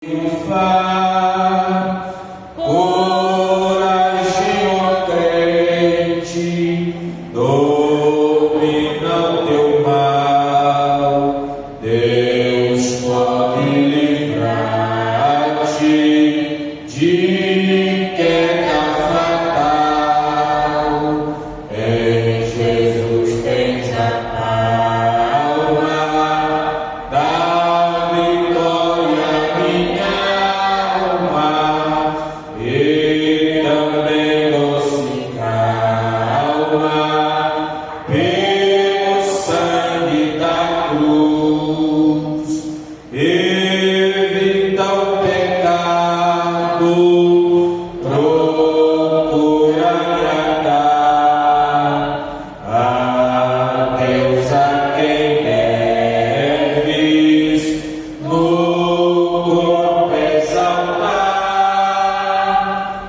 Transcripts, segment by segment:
triunfar. Coragem, ó crente, domina o teu mal. Deus pode livrar-te de queda fatal. Em Jesus tens a palma da vitória, minha alma, e também doce calma pelo sangue da cruz. Evita o pecado, procura agradar a Deus, a quem deves no corpo exaltar.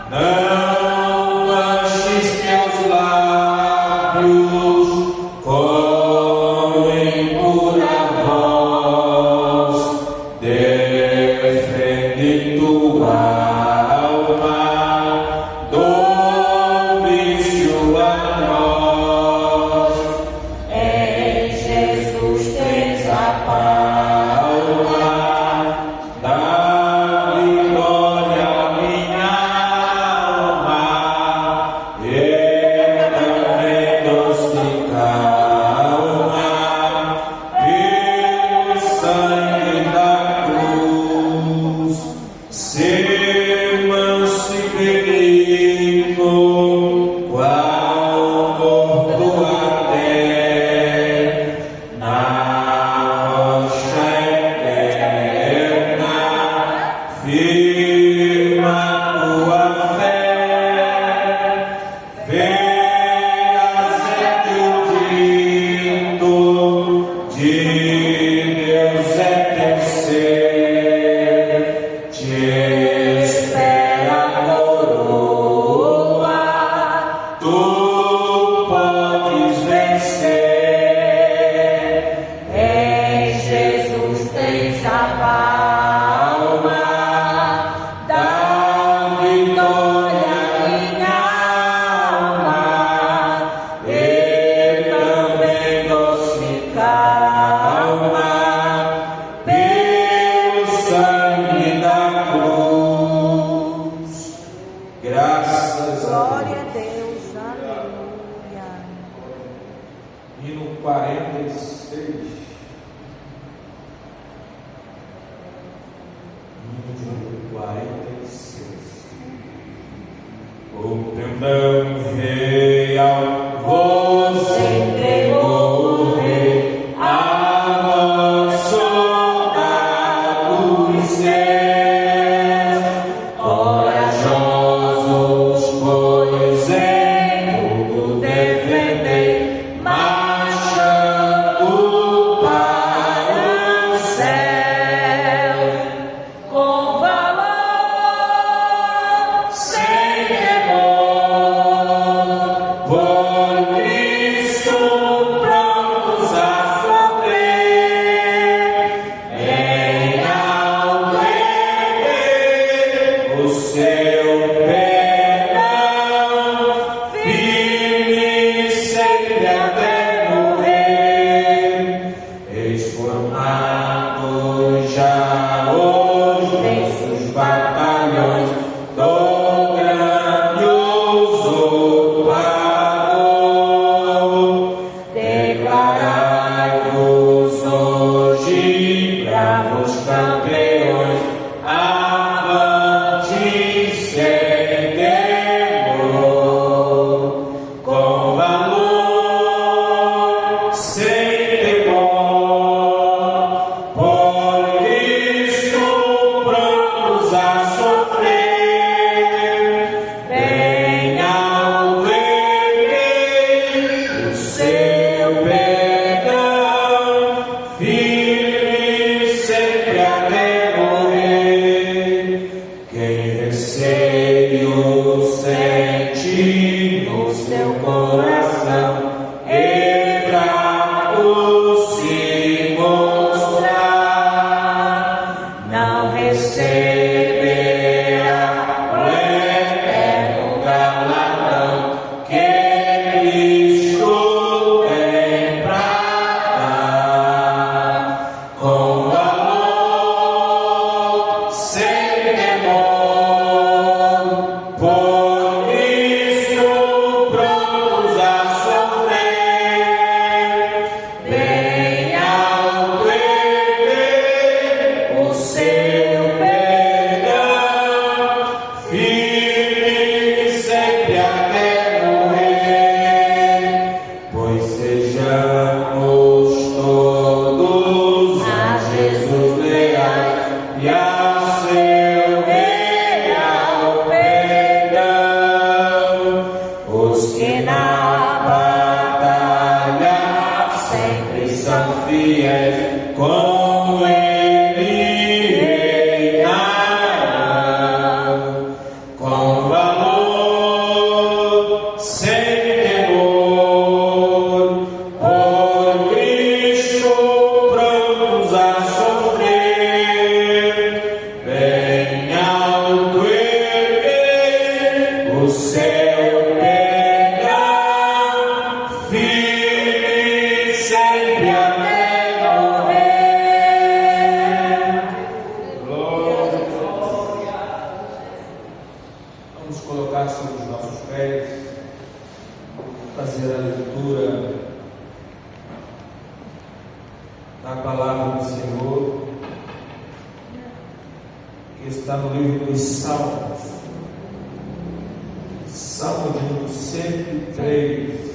Não manches teus lábios com impura voz, defende tua alma do vício atroz. Em Jesus tens a palma da vitória, minha alma, e também doce calma pelo sangue da cruz. Ser manso e benigno, qual morto até na rocha eterna, firma tua fé. Verás que o dito de Deus é teu ser, te espera a coroa, tu podes vencer. Em Jesus tens a palma da vitória, minha alma, e também doce calma pelo sangue da cruz. Graças a Glória a Deus. Deus, aleluia. Hino 46. Hino de número 46. O pendão real vos entregou, o rei, a vós, soldados seus, corajosos, pois em tudo defendei, marchando para o céu, com valor, sem temor, por Cristo prontos a sofrer, em além o seu perdão, firme sempre até morrer. Eis formados já os nossos batalhões do grandioso Pavor. Declarai-vos hoje, bravos campeões, avante sem temor, com valor, sem temor, por Cristo prontos a temor, por isso prontos a sofrer, bem alto erguer o seu perdão, firme sempre até morrer, pois sejamos todos a Jesus leais e ao seu real perdão, os que na batalha sempre são fiéis, com ele reinarão, com valor, sem temor, por Cristo prontos a sofrer, bem alto erguer o seu perdão, firme sempre até morrer. Glória. Vamos colocar sobre os nossos pés, fazer a leitura da palavra do Senhor, que está no livro dos Salmos, Salmo de número 103.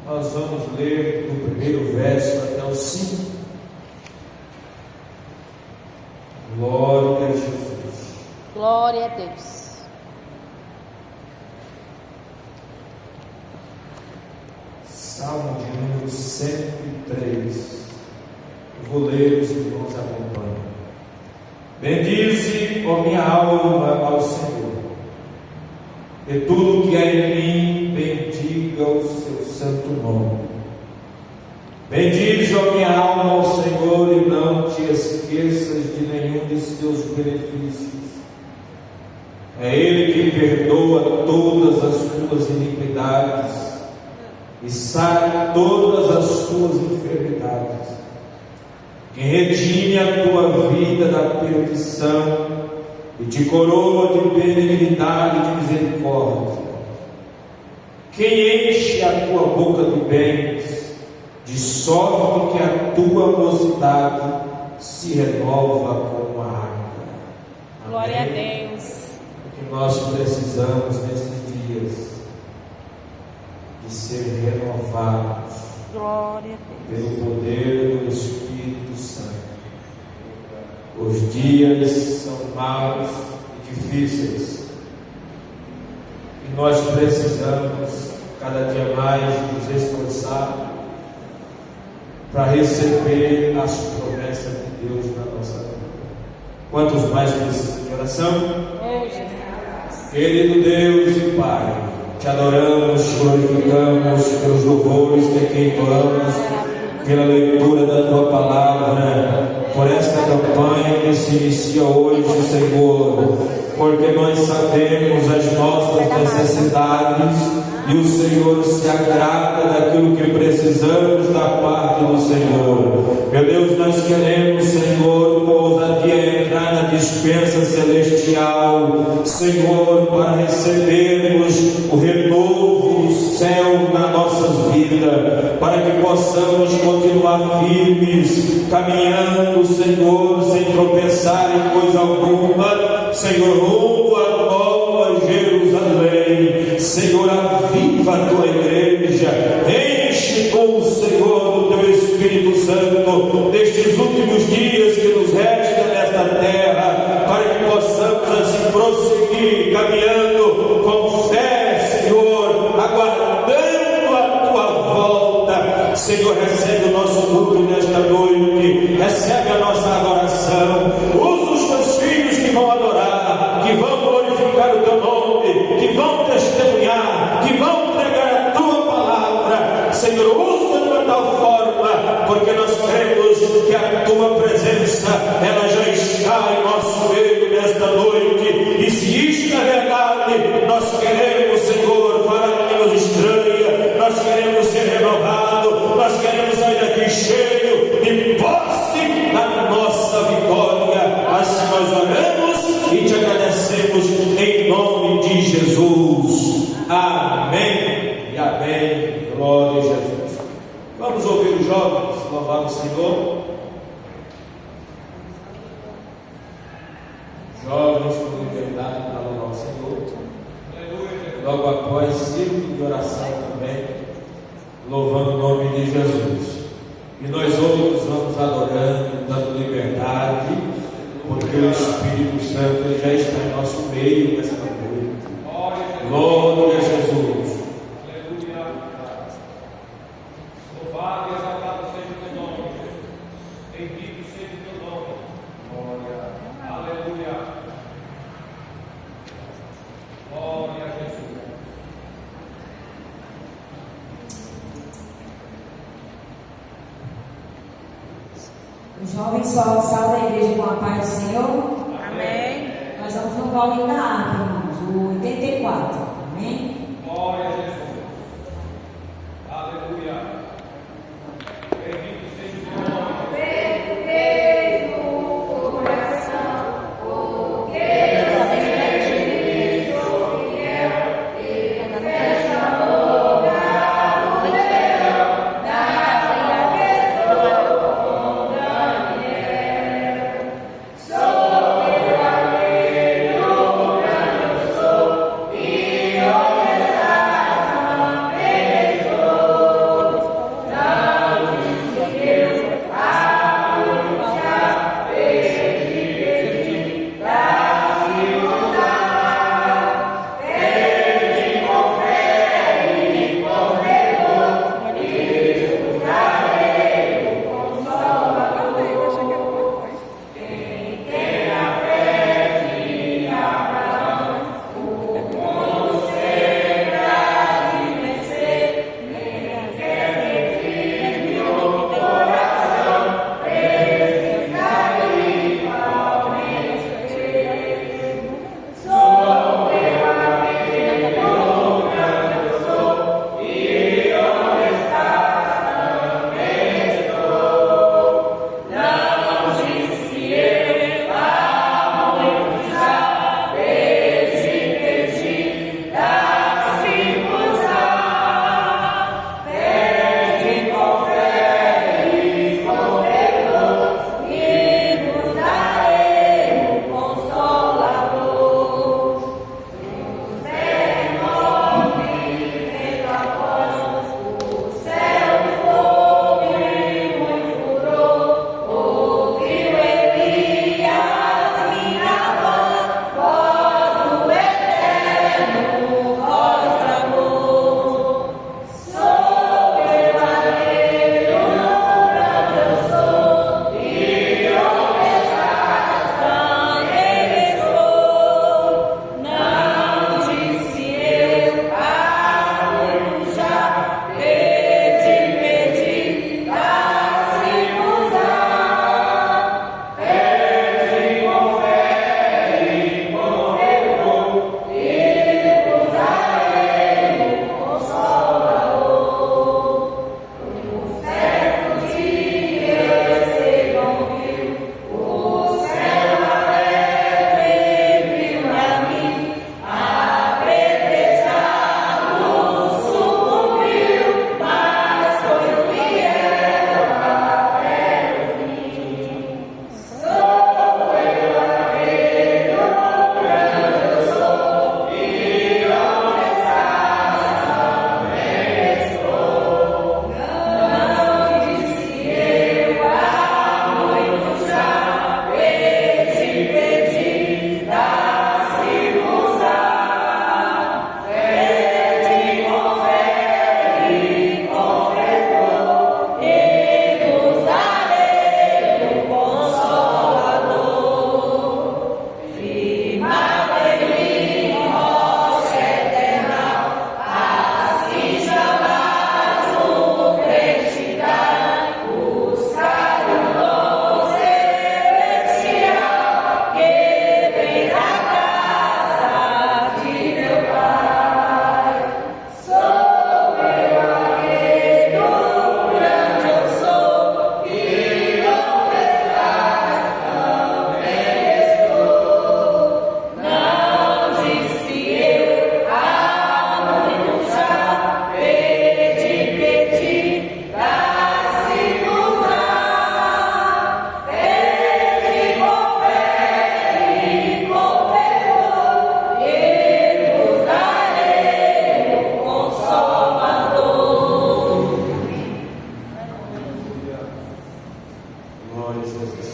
Nós vamos ler do primeiro verso até o 5. Glória a Jesus. Glória a Deus. Salmo de número 103. Eu vou ler, os irmãos acompanham. Bendize, ó minha alma, ao Senhor, e tudo que há em mim, bendiga o seu santo nome. Bendize, ó minha alma, ao Senhor, e não te esqueças de nenhum de seus benefícios. É Ele que perdoa todas as tuas iniquidades e sara todas as tuas enfermidades, quem redime a tua vida da perdição e te coroa de benignidade e de misericórdia, quem enche a tua boca de bens, de sorte que a tua mocidade se renova como a água. Glória a Amém? Deus. O que nós precisamos nesses dias de ser renovados Glória a Deus. pelo poder do Espírito Santo. Os dias são maus e difíceis, e nós precisamos cada dia mais nos esforçar para receber as promessas de Deus na nossa vida. Quantos mais precisam de oração? Oh, Jesus. Querido Deus e Pai, te adoramos, glorificamos pelos louvores que aqui entoamos, pela leitura da tua palavra, por esta campanha que se inicia hoje, Senhor, porque nós sabemos as nossas necessidades e o Senhor se agrada daquilo que precisamos da parte do Senhor. Meu Deus, nós queremos, Senhor, com ousadia entrar na dispensa celestial, Senhor, para recebermos o renovo do céu na nossas vidas, para que possamos continuar firmes, caminhando, Senhor, sem tropeçar em coisa alguma, Senhor, rumo a nova Jerusalém. Senhor, aviva a tua igreja, enche com o Senhor do teu Espírito Santo nestes últimos dias que nos resta nesta terra, para que possamos assim prosseguir caminhando com fé, Senhor, aguardando a tua volta. Senhor, recebe o nosso culto nesta noite, recebe a nossa adoração, usa os teus filhos que vão adorar, que vão glorificar o teu nome, que vão testemunhar, que vão pregar a tua palavra. Senhor, usa de tal forma, porque nós cremos que a tua presença, ela já está em nosso meio nesta noite, e se isto é verdade, nós queremos, Senhor, falar línguas estranhas, nós queremos ser renovados, nós queremos sair daqui cheio de posse da nossa louvar o Senhor? Jovens com liberdade para louvar o Senhor. Logo após, círculo de oração também, louvando o nome de Jesus. E nós outros vamos adorando, dando liberdade, porque o Espírito Santo ele já está em nosso meio nesta noite. Glória a Jesus. Louvado e exaltado seja o teu nome, bendito seja o teu nome. Glória, aleluia. Glória a Jesus. Os jovens saudam a igreja com a paz do Senhor. Amém. Nós vamos no volume da harpa, irmãos, o 84. Amém? Glória a Jesus. Aleluia. Bendito seja o teu nome. Glória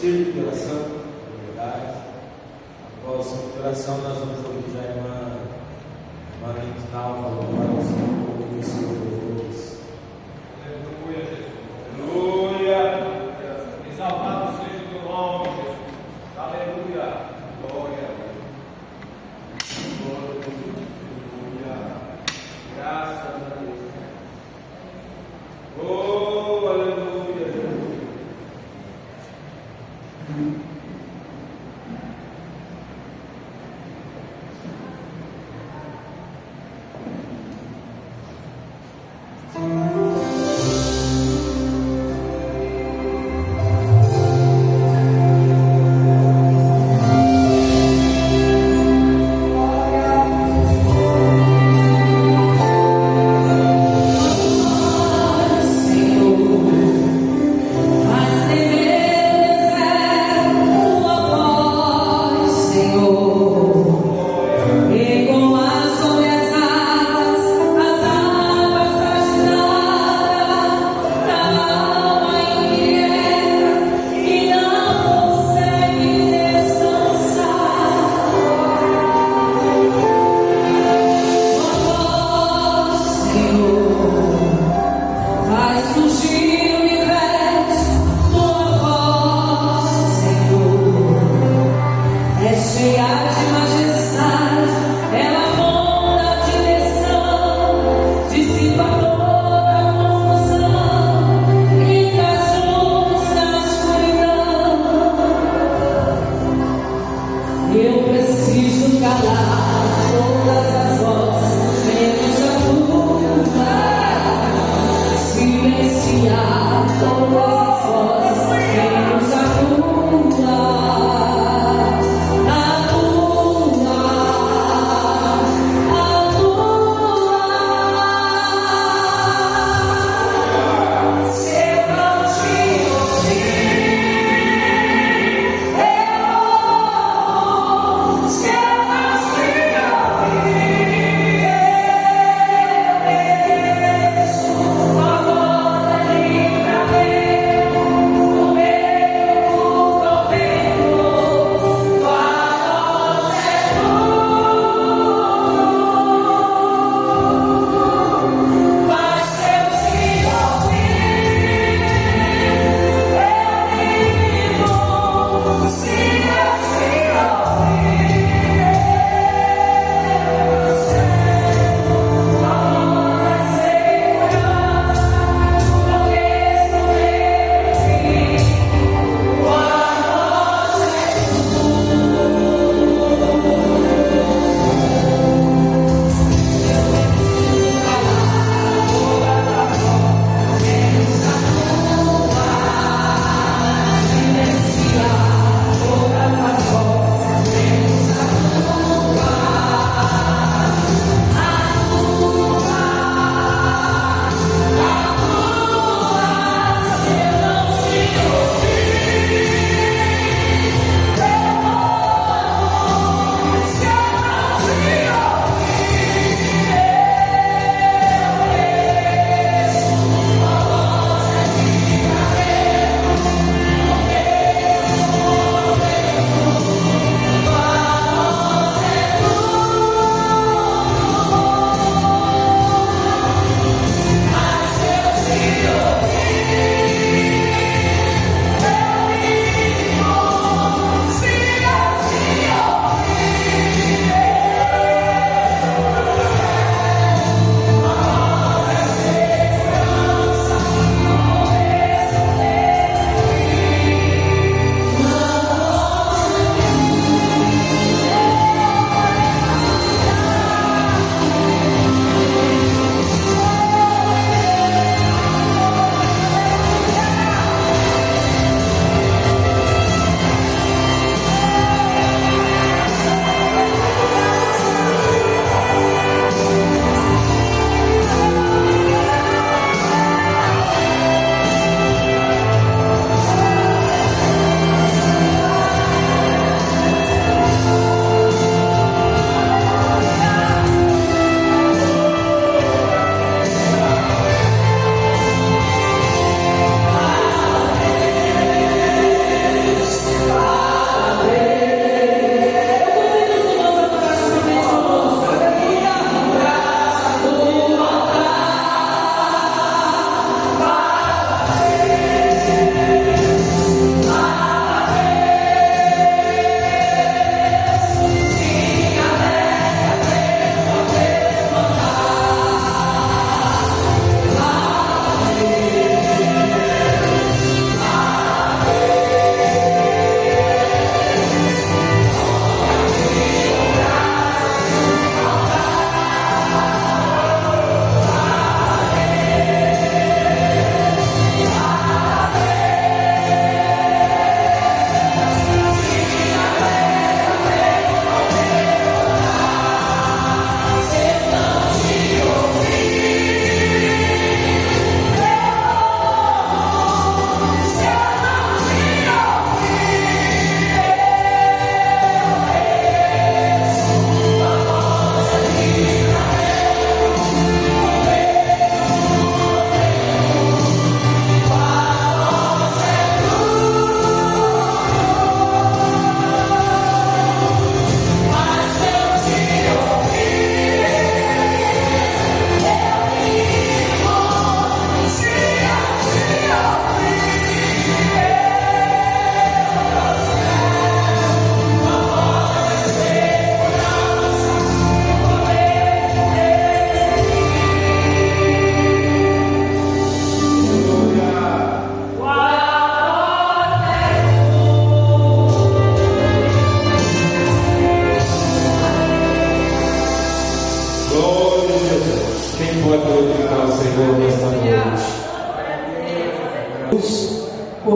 conselho de oração, na verdade. Após a oração, nós vamos ouvir já a irmã Linalva, louvando o Senhor, e seus louvores. Aleluia, Jesus. Aleluia. Exaltado seja o teu nome, Jesus. Aleluia. Glória a Deus. Aleluia. Graças a Deus. Oh, aleluia, Jesus. Senhor, faz-te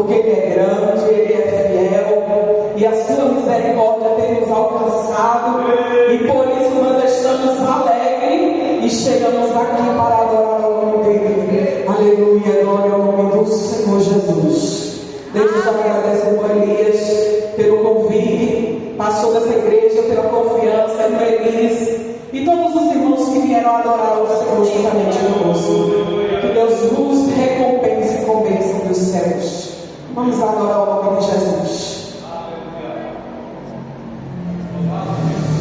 porque Ele é grande, Ele é fiel, e a sua misericórdia tem nos alcançado, e por isso nós estamos alegres e chegamos aqui para adorar o nome dEle. Aleluia, glória ao nome do Senhor Jesus. Desde já agradeço ao Elias pelo convite, pastor dessa igreja, pela confiança, irmã Elis, e todos os irmãos que vieram adorar o Senhor juntamente conosco. Que Deus nos recompense com bênção dos céus. Vamos adorar o nome de Jesus. Graças a Deus.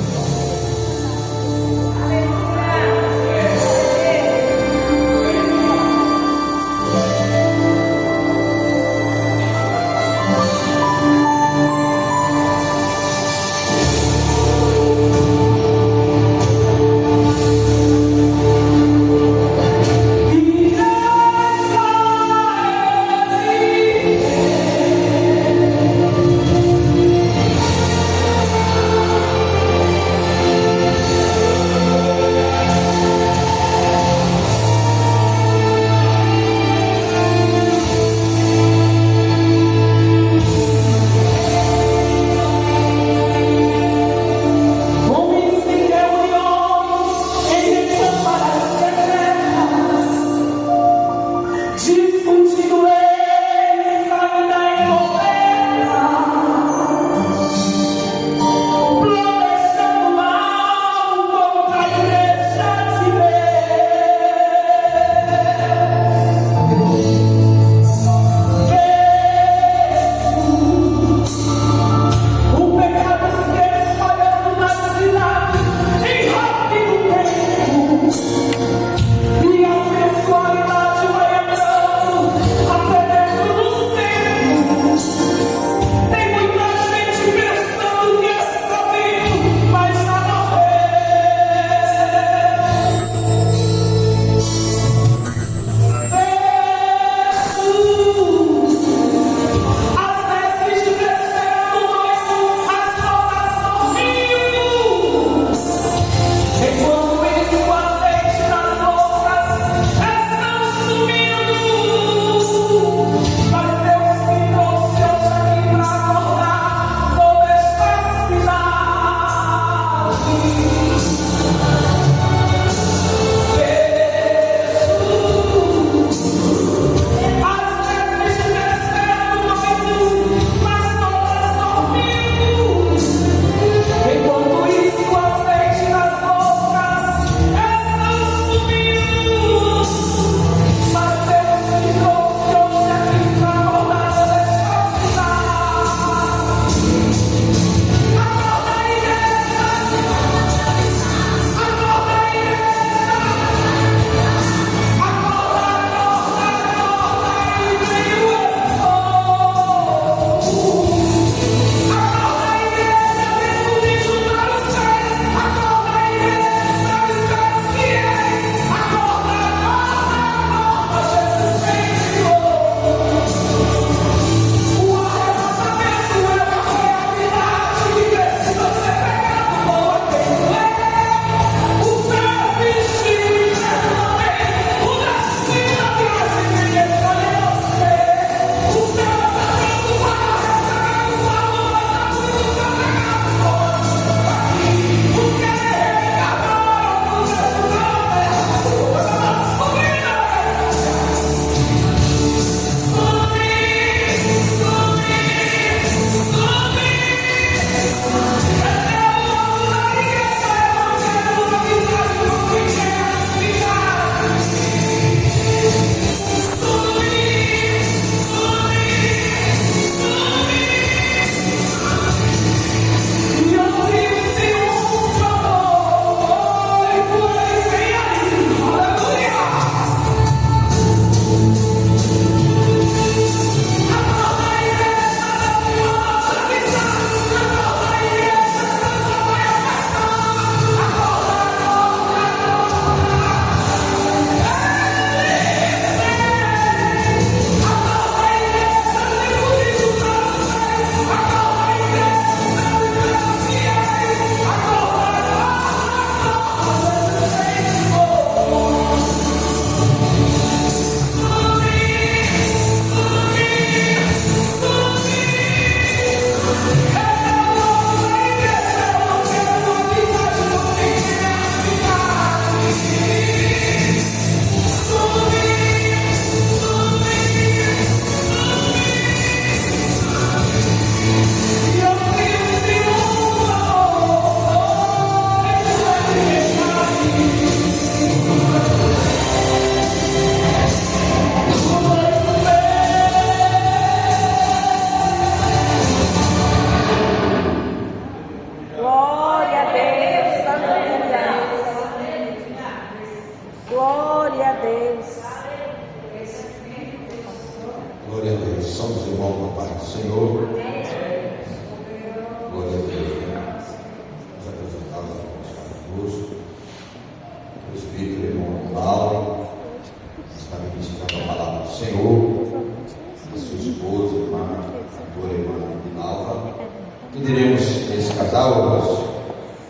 Pediremos esse casal, irmãos.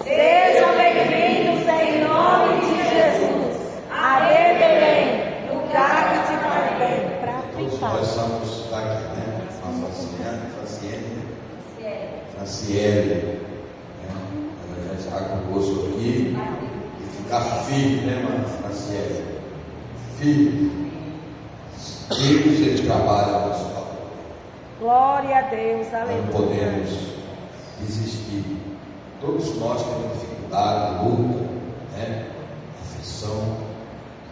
Sejam bem-vindos em nome de Jesus. Aê, Belém, lugar que te faz bem para Todos ficar. nós somos daqui, né? Franciele, né? Ela já está conosco aqui. E ficar firme, né, irmã Franciele? Firme. Deus, ele trabalha a nosso favor. Glória a Deus, Nós não aleluia. podemos desistir. Todos nós temos dificuldade, luta, né? Aflição,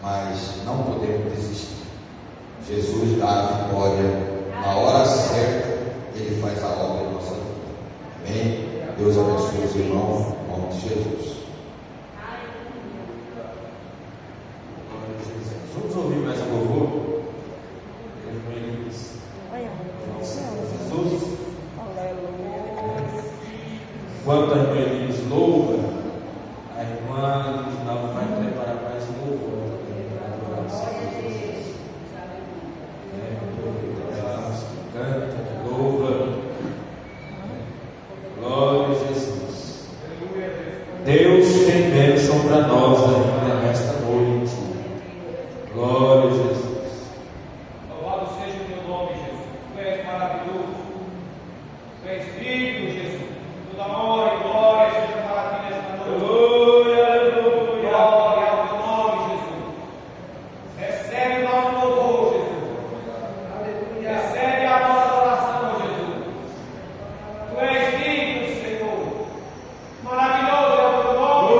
mas não podemos desistir. Jesus dá a vitória na hora certa, ele faz a obra em nossa vida. Amém? Deus abençoe os irmãos, em nome de Jesus. Vamos ouvir mais um louvor? Jesus. Enquanto a irmã Elis louva, a irmã Nova vai preparar mais um louvor também para adoração a Jesus. Que canta, que louva. Glória a Jesus. Deus tem bênção para nós ainda nesta noite. Glória a Jesus. Louvado seja o teu nome, Jesus. Tu és maravilhoso. Tu és digno, Jesus. Toda honra e glória seja para ti nesta noite. Aleluia, aleluia. Glória ao teu nome, Jesus. Recebe o nosso louvor, Jesus. Recebe a nossa oração, Jesus. Tu és digno, Senhor. Maravilhoso é o teu nome.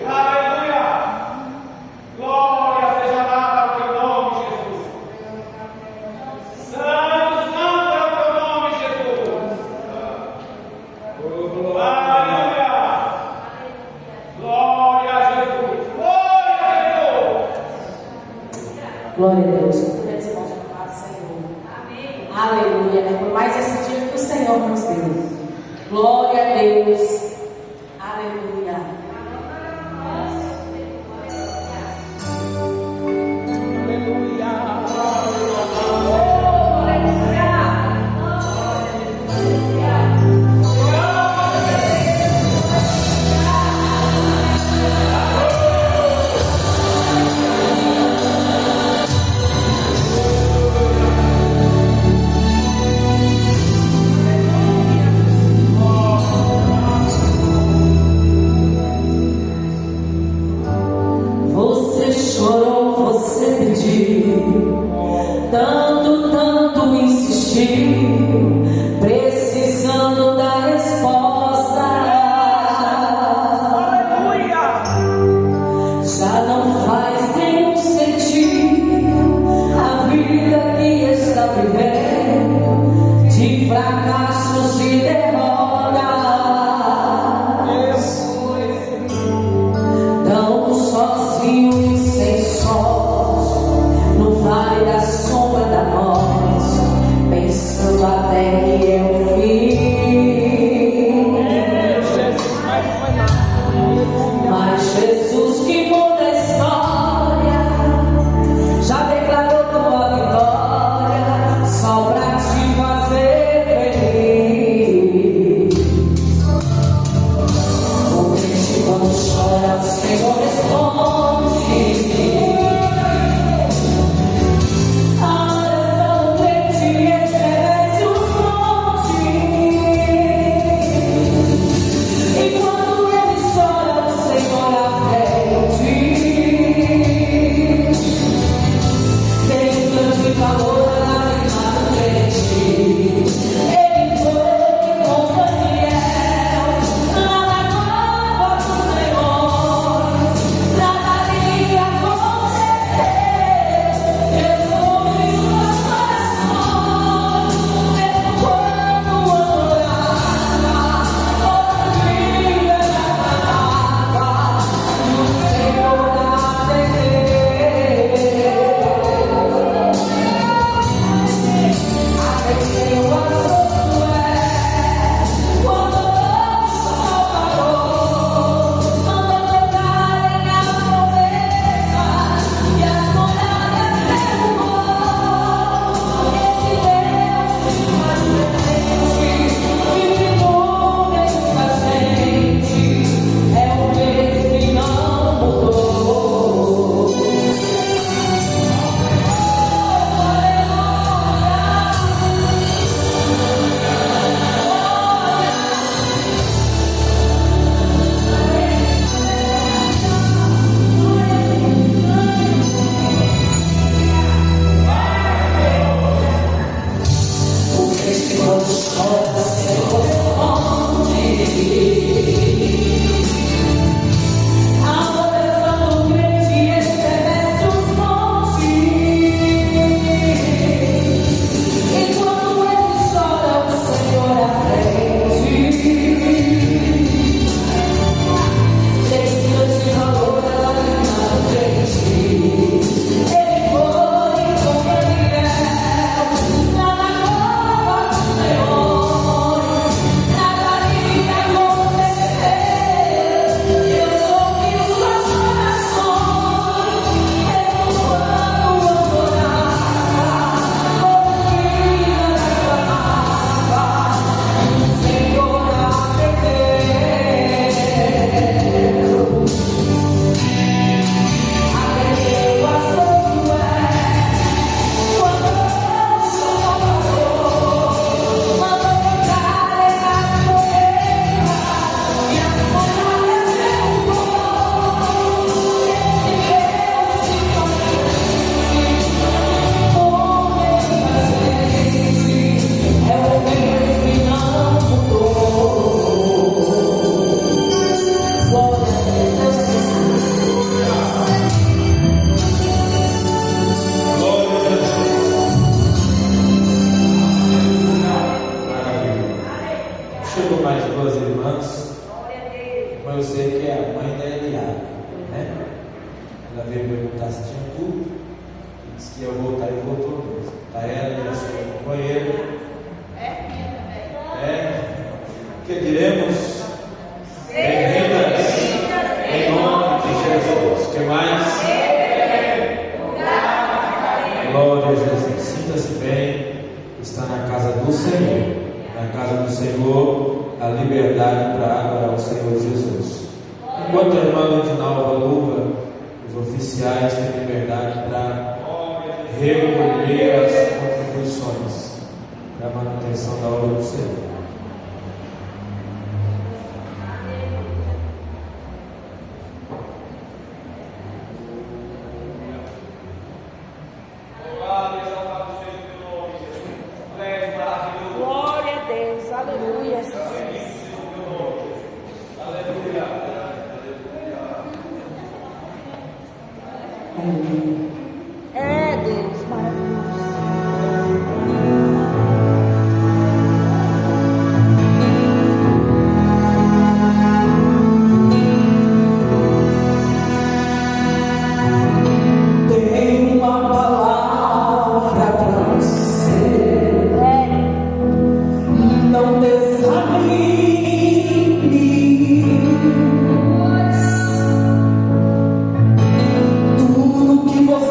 Aleluia. Glória seja dada ao teu nome, Jesus. Santo, santo é o teu nome, Jesus. Aleluia. Glória a Jesus. Glória a Jesus. Glória a Deus. Meus irmãos, a paz, Senhor. Amém. Aleluia. É por mais esse dia que o Senhor nos deu. Glória a Deus. Aleluia. Você chorou, você pediu, tanto, tanto insistiu, precisando da resposta. Aleluia! Já não faz nenhum sentido a vida que está vivendo, de fracassos e derrotas. Tão sozinho e sem sorte, no vale da sombra da morte, pensando até que eu fim. Mas Jesus que muda a história, já declarou tua vitória, só pra te fazer feliz. Tudo que você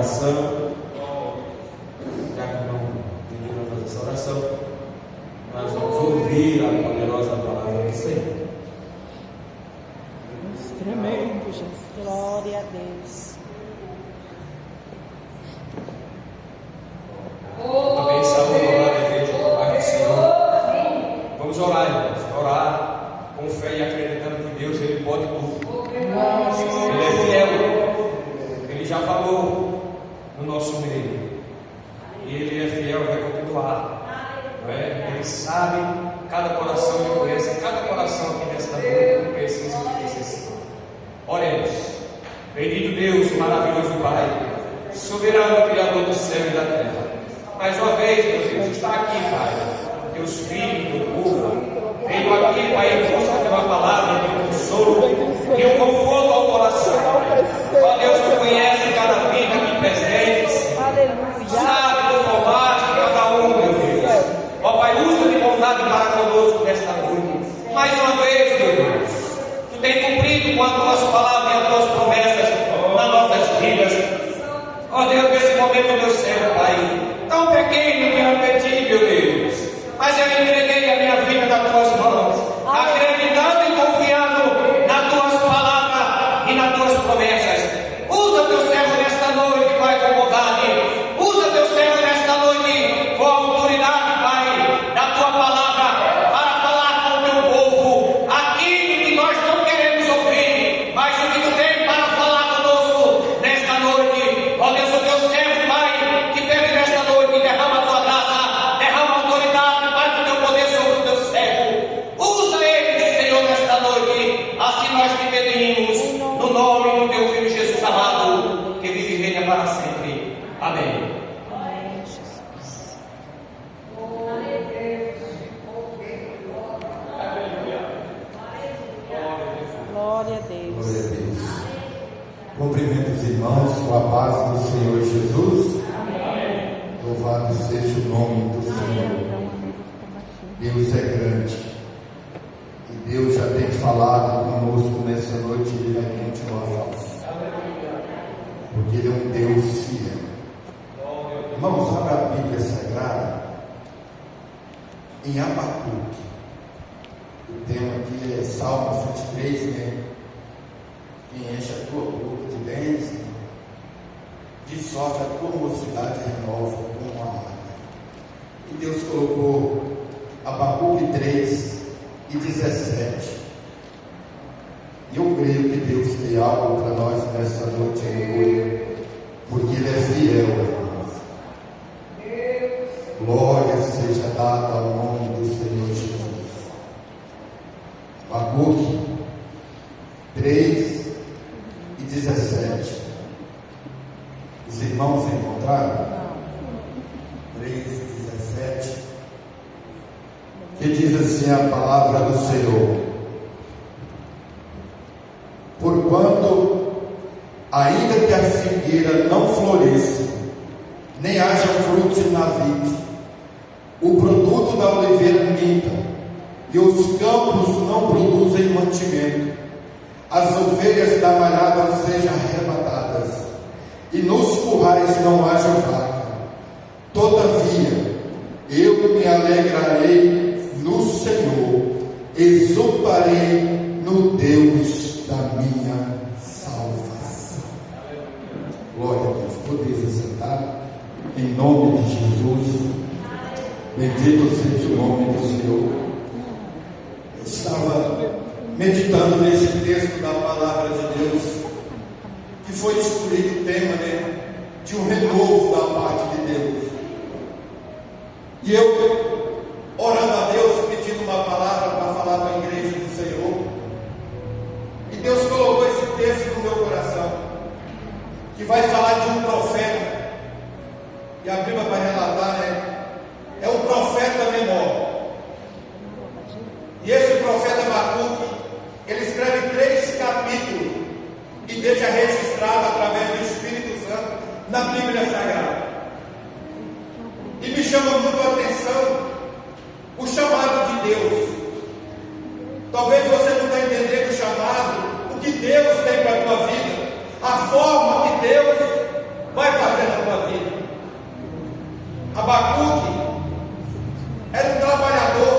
oração. Já que não pediram fazer essa oração, nós vamos ouvir a poderosa palavra do Senhor. Tremendo, Jesus. Glória a Deus. Também saúde a igreja do Pai do Senhor. Vamos orar, irmãos. Orar com fé e acreditando que Deus Ele pode tudo. Ele é fiel. Ele já falou no nosso meio. E Ele é fiel, vai continuar. Não é? Ele sabe cada coração, Ele conhece cada coração aqui nesta noite, Ele precisa que necessita. Oremos. Bendito Deus, maravilhoso Pai, soberano Criador do céu e da terra. Mais uma vez, meu Deus, está aqui, Pai, teus filhos, teu povo, veio aqui, Pai, em busca de uma palavra de consolo, de um conforto ao coração. Ó Deus, tu conhece cada vida aqui presente, sabe do formato de cada um, meu Deus. Ó Pai, usa de bondade para conosco nesta noite. Mais uma vez, meu Deus, tu tem cumprido com as tuas palavras e as tuas promessas nas nossas vidas. Ó Deus, nesse momento, meu céu, Pai, tão pequeno diante de ti, meu Deus, mas eu entreguei a minha vida nas tuas mãos, acreditando e confiando nas tuas palavras e nas tuas promessas. Usa teu servo nesta noite, Pai, com bondade. Usa teu servo nesta noite com autoridade, Pai, da tua palavra, para falar com o teu povo aquilo que nós não queremos ouvir, mas o que tu tem para falar conosco nesta noite. Ó Deus, o teu servo, Pai, que pede nesta noite, derrama a tua graça, derrama a autoridade, Pai, do teu poder sobre o teu servo. Usa ele, Senhor, nesta noite. Assim nós te pedimos, no nome do teu filho Jesus amado, que vive e reina para sempre. Amém. Glória a Glória Deus. a Deus. Cumprimento os irmãos com a paz do Senhor Jesus. Amém. Louvado seja o nome do Senhor. Deus é grande. E Deus já tem falado conosco nessa noite e Ele vai continuar falando. Porque Ele é um Deus fiel. Irmãos, abra a Bíblia Sagrada em Abacuque. O tema aqui é Salmo 23, né? Quem enche a tua boca de bens, de sorte a tua mocidade renova como a água. E Deus colocou Abacuque 3 e 17. E eu creio que Deus tem algo para nós nessa noite, porque Ele é fiel, irmãos. Glória seja dada ao nome do Senhor Jesus. Abacuque 3 e 17. Os irmãos encontraram? 3 e 17. Que diz assim a palavra do Senhor: porquanto, ainda que a figueira não floresça, nem haja frutos na vide, o produto da oliveira minta, e os campos não produzem mantimento, as ovelhas da malhada sejam arrebatadas, e nos currais não haja vaca. Todavia, eu me alegrarei no Senhor, exultarei no Deus da minha salvação. Glória a Deus. Podeis sentar em nome de Jesus. Bendito seja o nome do Senhor. Eu estava meditando nesse texto da palavra de Deus, que foi escolhido o tema, né, de um renovo da parte de Deus. E eu, orando a Deus, pedindo uma palavra para falar para a igreja do Senhor, e Deus colocou esse texto no meu coração, que vai falar de um profeta, e a Bíblia vai relatar, né, é um profeta menor. E esse profeta Abacuque, ele escreve 3 capítulos e deixa registrado através do Espírito Santo na Bíblia Sagrada. E me chama muito a atenção o chamado de Deus. Talvez você não está entendendo o chamado, o que Deus tem para a tua vida, a forma que Deus vai fazer Abacuque era um trabalhador,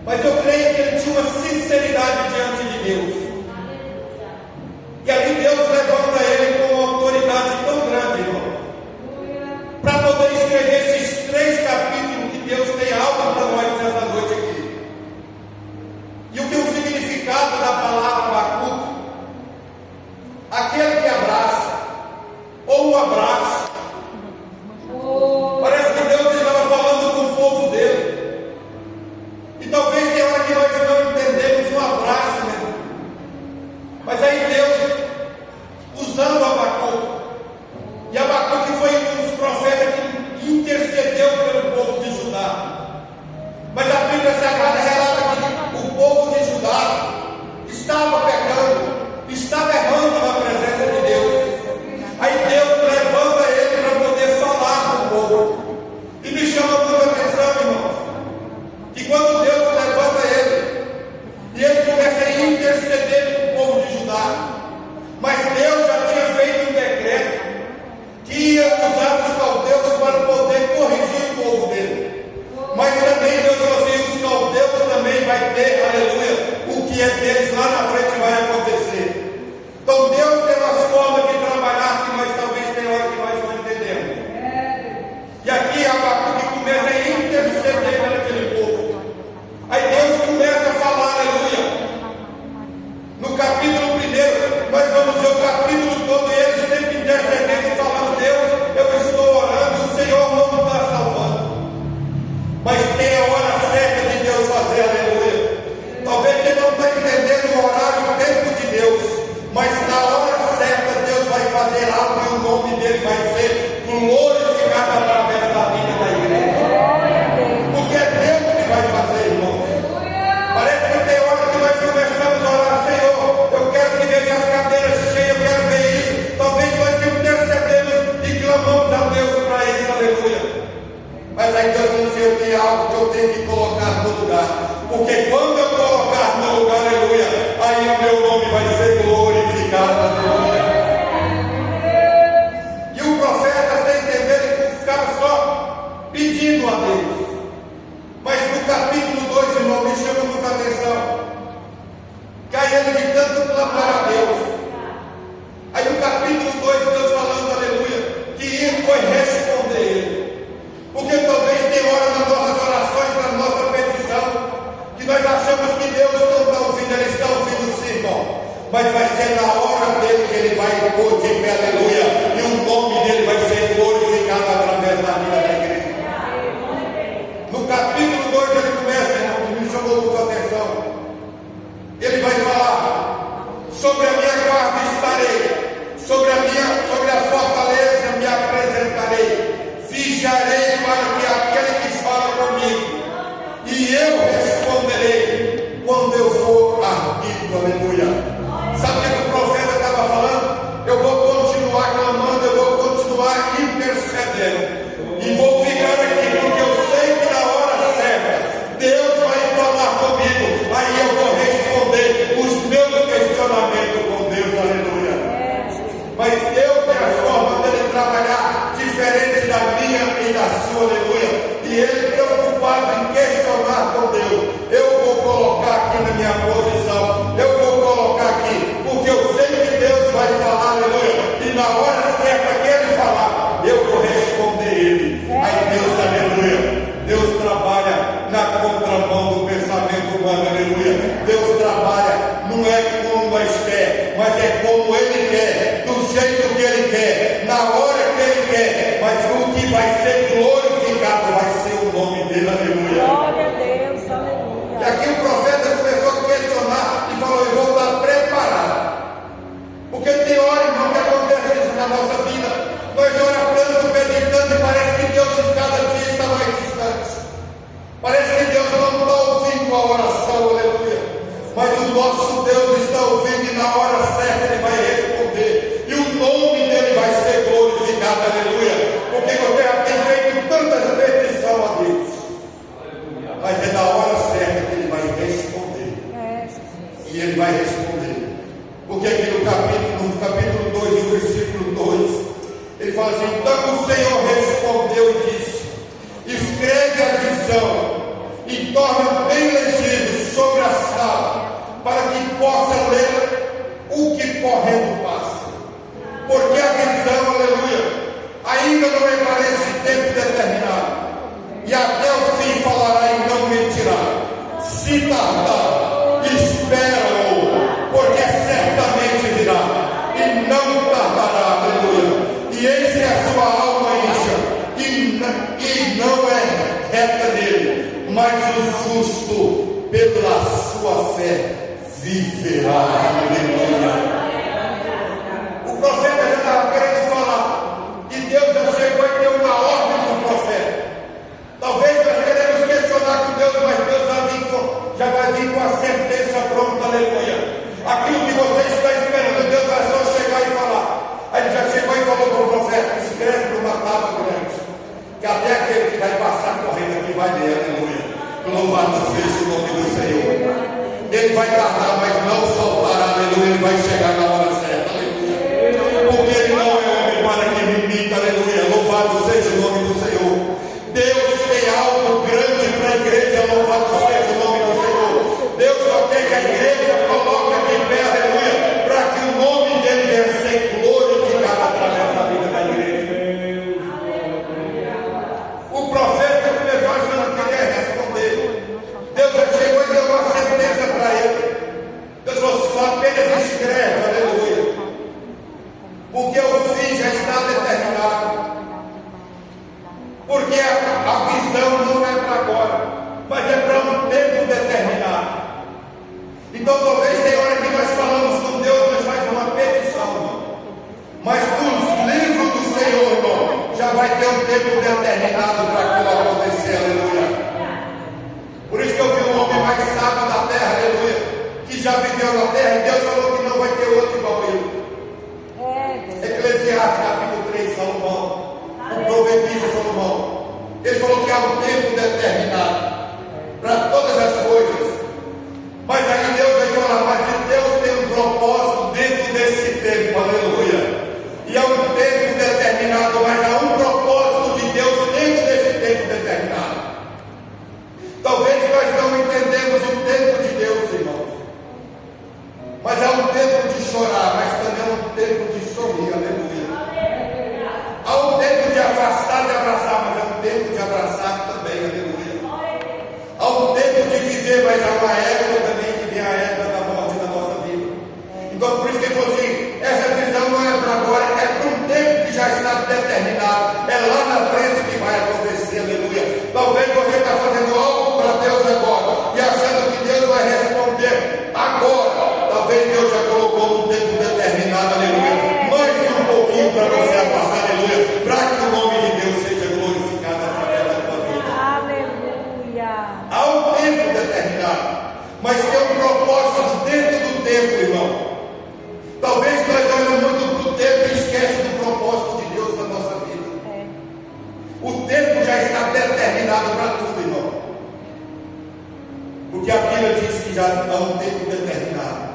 mas eu creio que ele tinha uma sinceridade diante de Deus. E ali Deus levanta ele com uma autoridade tão grande, irmão, para poder escrever esses 3 capítulos que Deus tem algo para nós nessa noite aqui. E o que é o significado da palavra Abacuque? Aquele que abraça, ou o abraça. Parece que Deus estava falando com o povo dele. E talvez tenha hora que nós não entendemos um abraço, né? Mas aí Deus, usando Abacuque, e Abacuque foi um dos profetas que intercedeu pelo povo de Judá. Mas a Bíblia Sagrada relata que o povo de Judá estava pecando, estava errando na presença de Deus. Aí Deus levanta ele para poder falar com o povo. E me chama muita atenção, irmãos, que quando Deus levanta ele, e ele começa a interceder com o povo de Judá, mas Deus já tinha feito um decreto que ia usar os caldeus para poder corrigir o povo dele. Mas também Deus falou assim: os caldeus também vai ter, aleluia, o que é deles lá na frente vai acontecer. Então Deus tem uma forma de trabalhar que nós talvez tenha hora que nós não entendemos. E aqui Abacuque começa a interceder pelaquele povo. Aí Deus começa a falar, aleluia. No capítulo 1, nós vamos ver o capítulo todo e ele sempre intercedendo e falando: Deus, eu estou orando, o Senhor não está salvando. Mas tem a hora certa de Deus fazer, aleluia. Talvez você não está entendendo o horário, o tempo de Deus, mas na hora certa Deus vai fazer algo e o nome dele vai ser glorificado através da vida da igreja. Porque é Deus que vai fazer, irmãos. Parece que tem hora que nós começamos a orar: Senhor, eu quero que veja as cadeiras cheias, eu quero ver isso. Talvez nós intercedemos e clamamos a Deus para isso, aleluia. Mas aí Deus nos diz: eu tenho algo que eu tenho que colocar no lugar. Porque quando eu colocar no lugar, aleluia, aí o meu nome vai ser glorificado, aleluia. E o profeta, sem entender, ele ficava só pedindo a Deus. Mas no capítulo 2, irmão, me chama muita atenção. Cai ele de tanto clamar a Deus. Aí no capítulo 2, Deus falando, aleluia, que ele foi responder ele. Porque talvez tenha hora nas nossas orações, na nossa petição, que nós achamos que Deus não está ouvindo, Ele está ouvindo sim, irmão. Mas vai ser na hora dele que Ele vai pôr de pé, aleluia, e o nome dele vai ser glorificado através da vida da igreja. No capítulo 2 ele começa, irmão, que me chamou muita atenção. Ele vai falar: sobre a minha guarda estarei, sobre a fortaleza me apresentarei, vigiarei para que aquele que fala comigo, e eu responderei quando eu for arguido, aleluia. Sabe o que o profeta estava falando? Eu vou continuar clamando, eu vou continuar intercedendo, e vou ficar aqui, porque eu sei que na hora certa Deus vai falar comigo, aí eu vou responder os meus questionamentos com Deus, aleluia. Mas Deus tem a forma dele trabalhar diferente da minha e da sua, aleluia. E ele preocupado em questionar com Deus: eu vou colocar aqui na minha posição, eu vou colocar aqui, porque eu sei que Deus vai falar, aleluia. E na hora certa que ele falar, eu vou responder ele. Aí Deus, aleluia, Deus trabalha na contramão do pensamento humano, aleluia. Deus trabalha, não é como nós quer, mas é como Ele quer, do jeito que Ele quer, na hora que Ele quer. Mas o que vai ser glorificado vai ser o nome dele, aleluia. Glória a Deus, aleluia. E aqui o profeta começou a questionar e falou: eu vou estar preparado. Porque tem hora, irmão, que acontece isso na nossa vida. Nós orando, meditando, e parece que Deus cada dia está mais distante. Parece que Deus não está ouvindo a oração, aleluia. Mas o nosso Deus está ouvindo, e na hora certa Ele vai responder. E o nome dele vai ser glorificado, aleluia. Porque você já tem feito tantas petições a Deus. Mas é na hora certa que Ele vai responder. E Ele vai responder. Porque aqui no capítulo 2, no versículo 2, ele fala assim: então o Senhor respondeu e disse: torna bem legível sobre a sala, para que possa ler o que correndo passa. Porque a visão, aleluia, ainda não é para esse tempo determinado, e até o fim falará e não mentirá. Se tardar, espera-o, porque certamente virá, e não tardará, aleluia. E eis que a sua alma incha, e não é reta nele, mas o justo pela sua fé viverá, aleluia. O profeta já estava querendo falar, e Deus já chegou e deu uma ordem para o profeta. Talvez nós queremos questionar com Deus, mas Deus já vai vir com a sentença pronta, aleluia. Aquilo que você está esperando, Deus vai só chegar e falar. Aí ele já chegou e falou para o profeta: escreve numa tábua grande, que até aquele que vai passar correndo aqui vai ler, aleluia. Louvado seja o nome do Senhor. Ele vai tardar, mas não faltará, aleluia. Ele vai chegar na hora certa, aleluia. Porque ele não é homem para que me imita, aleluia. Louvado seja o nome do Senhor. Deus tem algo grande para a igreja, louvado seja o nome do Senhor. Deus só quer que a igreja coloque de pé, aleluia, para que o nome dele venha ser glorificado através da vida da igreja. O profeta começou achando que ele ia responder. Deus já chegou e deu uma sentença para ele. Deus falou: só apenas escreve, aleluia, porque o fim já está determinado. Porque a visão não é para agora, mas é para um tempo determinado. Então talvez tenha hora que nós falamos com Deus, nós fazemos uma petição, irmão. Mas nos livros do Senhor, irmão, já vai ter um tempo determinado para aquilo acontecer, aleluia. Por isso que eu vi o homem mais sábio da terra, aleluia, que já viveu na terra, e Deus falou que não vai ter outro igual ele. Eclesiastes capítulo 3, Salomão, o profetista Salomão, ele falou que há um tempo determinado para todas as coisas. Mas aí Deus vai falar: mas se Deus tem um propósito dentro desse tempo, aleluia, e há um tempo determinado, mas há um propósito de Deus dentro desse tempo determinado. Talvez nós não entendemos o tempo de Deus, irmãos, mas há um tempo de chorar, mas também há um tempo de sorrir, aleluia. Há um tempo de afastar, de abraçar, mas há um tempo de abraçar também, aleluia. Há um tempo de viver, mas há uma época também que vem a época da morte da nossa vida. Então por isso que ele falou assim: essa visão não é para agora, é para um tempo que já está determinado, é lá na frente que vai acontecer, aleluia. Talvez você está fazendo algo para Deus agora, e achando que Deus vai responder agora. Talvez Deus já colocou num tempo determinado, aleluia, mais um pouquinho para você aguardar, aleluia, para que o nome de Deus seja glorificado através da tua vida. Aleluia. Há um tempo determinado, mas tem um propósito dentro do tempo, irmão. Talvez nós olhamos muito para o tempo e esquecemos do propósito de Deus na nossa vida. O tempo já está determinado para tudo, irmão. Porque a Bíblia diz que já há um tempo determinado.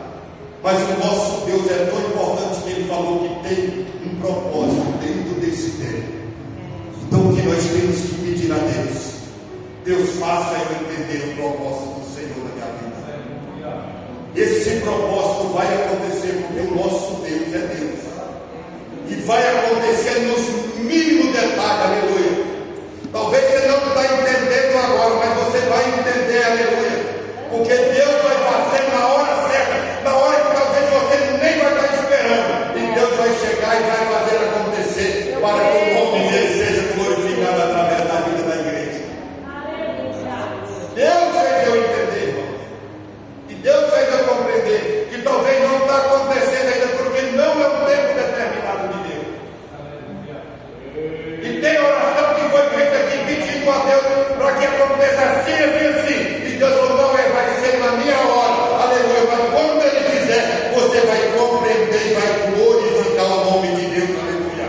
Mas o nosso Deus é tão importante que Ele falou que tem um propósito dentro desse tempo. Então o que nós temos que pedir a Deus: Deus, faça eu entender o propósito do Senhor na minha vida. Esse propósito vai acontecer porque o nosso Deus é Deus. E vai acontecer nos mínimos detalhes, aleluia. Talvez você não está entendendo agora, mas você vai entender, aleluia. Porque Deus vai fazer na hora certa, na hora que talvez você nem vai estar esperando. E Deus vai chegar e vai fazer acontecer, para que o nome dele seja glorificado através da vida da igreja. Deus fez eu entender, irmãos. E Deus fez eu compreender que talvez não está acontecendo ainda, porque não é um tempo determinado de Deus. E tem oração que foi feita aqui pedindo a Deus para que aconteça assim, assim, assim. E Deus falou: não, vai ser na minha hora, aleluia. Mas quando Ele fizer, você vai compreender e vai glorificar o nome de Deus, aleluia.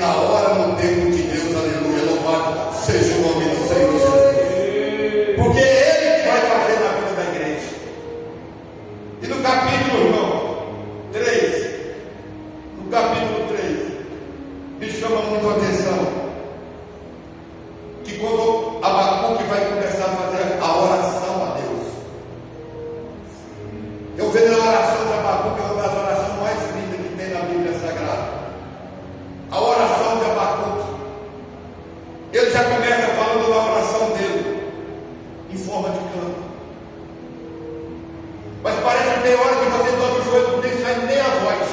na hora, no tempo de Deus, aleluia, louvado seja o nome do Senhor Jesus, porque é Ele que vai fazer na vida da igreja. E no capítulo, irmão, 3, no capítulo 3, me chama muito a atenção, que quando Abacuque vai começar a fazer a oração a Deus, eu vejo a oração de Abacuque, é uma das orações mais lindas que tem na Bíblia Sagrada. A oração de Abacuque, ele já começa falando da oração dele, em forma de canto. Mas parece que tem hora que você dobra o joelho, nem sai nem a voz.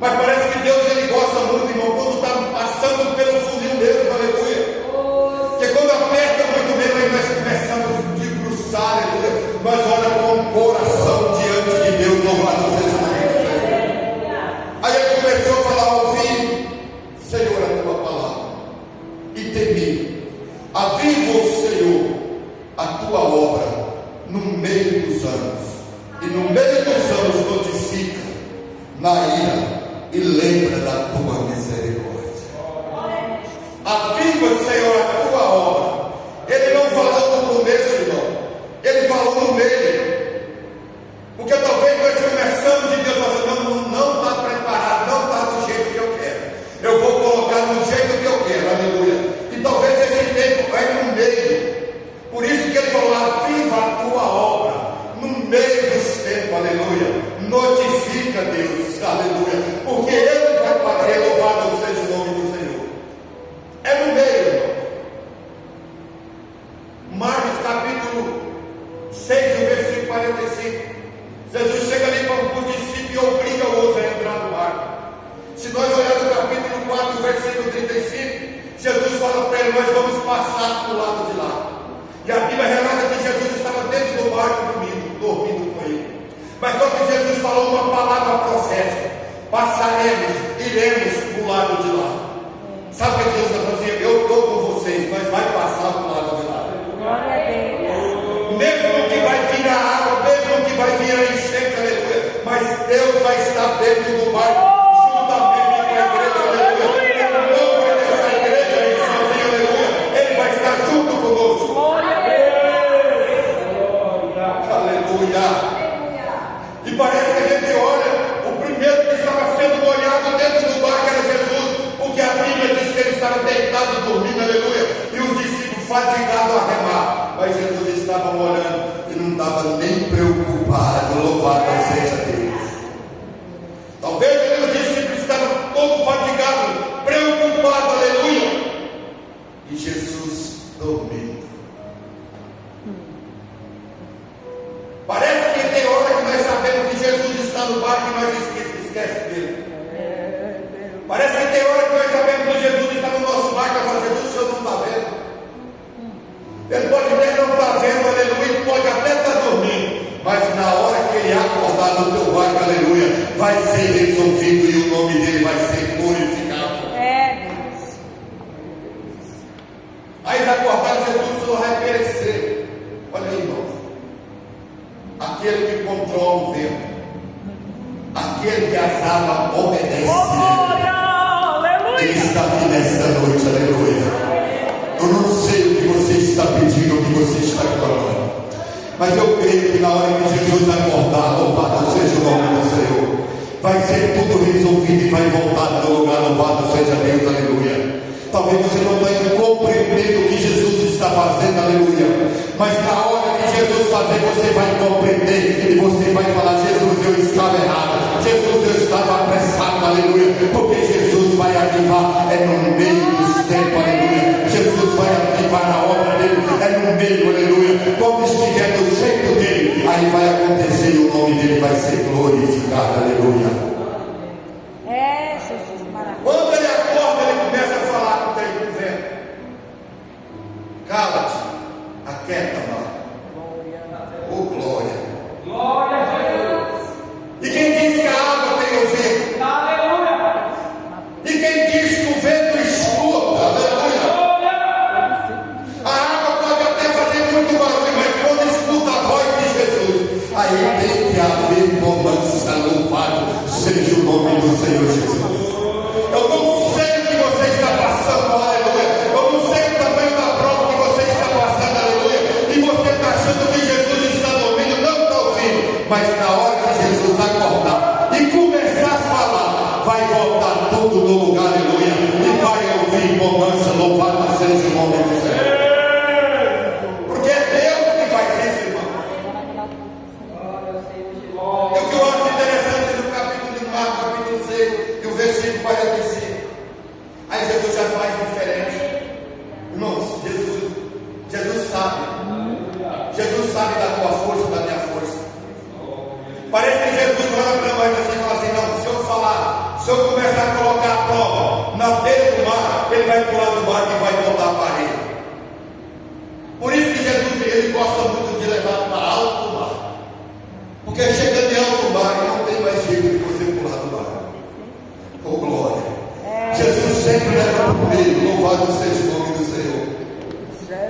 Mas parece que Deus, Ele gosta muito, irmão, quando está passando pelo funil mesmo, aleluia. Porque quando aperta muito mesmo, aí nós começamos a debruçar, aleluia. Mas olha com o coração diante de Deus, louvado seja o nome do Senhor. Aí ele começou a falar: ouvi, Senhor, a tua palavra, e temi. Aviva, Senhor, a tua obra no meio dos anos, e no meio dos anos notifica na ira e lembra da tua misericórdia. Aviva, Senhor, a tua obra. Ele não falou no começo, irmão, ele falou no meio. Porque talvez nós começamos e Deus vai dizer: não está preparado, não está do jeito que eu quero. Eu vou colocar do jeito que eu quero, aleluia. E talvez esse tempo vai no meio. Por isso que ele falou: aviva a tua obra no meio dos tempos, aleluia. Notifica, Deus, aleluia, porque Ele vai fazer, louvado seja o nome do Senhor. É no meio, irmão. Marcos capítulo 6, o versículo 45. Jesus chega ali para o discípulo e obriga o outro a entrar no barco. Se nós olharmos o capítulo 4, o versículo 35, Jesus fala para ele: nós vamos passar para o lado de lá. E a Bíblia relata que Jesus estava dentro do barco dormindo com ele. Mas só que Jesus falou uma palavra profética: passaremos, iremos para o lado de lá. Sabe o que Jesus está dizendo? Eu estou com vocês, mas vai passar para o lado de lá. Glória a Deus. Mesmo que vai vir a água, mesmo que vai vir a enchente, aleluia, mas Deus vai estar dentro do barco, juntamente com a igreja, aleluia. Ele não vai deixar a igreja aí sozinha, aleluia. Ele vai estar junto conosco. Aleluia. E parece que a gente olha, o primeiro que estava sendo molhado dentro do barco era Jesus, porque a Bíblia diz que ele estava deitado, dormindo, aleluia, e os discípulos fatigados a remar, mas Jesus estava molhando e não estava nem preocupado, louvado seja Deus. Talvez os discípulos estavam todos fatigados, preocupados, aleluia, e Jesus dormindo. Parece que tem hora que nós sabemos que Jesus está no barco e nós esquece dele. Parece que tem hora que nós sabemos que Jesus está no nosso barco e fala: Jesus, o Senhor não está vendo. Ele pode até não estar vendo, aleluia, pode até estar dormindo, mas na hora que ele acordar no teu barco, aleluia, vai ser resolvido e o nome dele vai ser glorificado. Mas acordar Jesus só vai perecer. Olha aí, irmãos. Aquele que controla o vento, aquele que as águas obedece, Ele está aqui nesta noite, aleluia. Eu não sei o que você está pedindo, o que você está clamando, mas eu creio que na hora que Jesus acordar, louvado seja o nome do Senhor, vai ser tudo resolvido e vai voltar no lugar, louvado seja Deus, aleluia. Talvez você não tenha compreendido o que Jesus está fazendo, aleluia, mas na hora que Jesus fazer, você vai compreender e você vai falar: Jesus, eu estava errado, Jesus, eu estava apressado, aleluia, porque Jesus vai avivar, é no meio dos tempos, aleluia. Jesus vai avivar a obra dele, é no meio, aleluia. Quando estiver do jeito dele, aí vai acontecer e o nome dele vai ser glorificado, aleluia. Jesus, maravilhoso. Quando ele acorda, ele começa a falar com o vento: cala-te, aquieta, mar. Oh, glória. Glória a Jesus. E quem diz que a água tem ouvido? Aleluia. E quem diz que o vento escuta? Aleluia. A água pode até fazer muito barulho, mas quando escuta a voz de Jesus, aí tem que haver bonança, louvado seja o nome do Senhor Jesus. Eu não sei eu começar a colocar a prova na beira do mar, ele vai pular do barco e vai voltar para ele. Por isso que Jesus ele gosta muito de levar para alto mar. Porque chegando em alto mar não tem mais jeito de você pular do barco. Oh glória! Jesus sempre leva para o meio, louvado seja o nome do Senhor.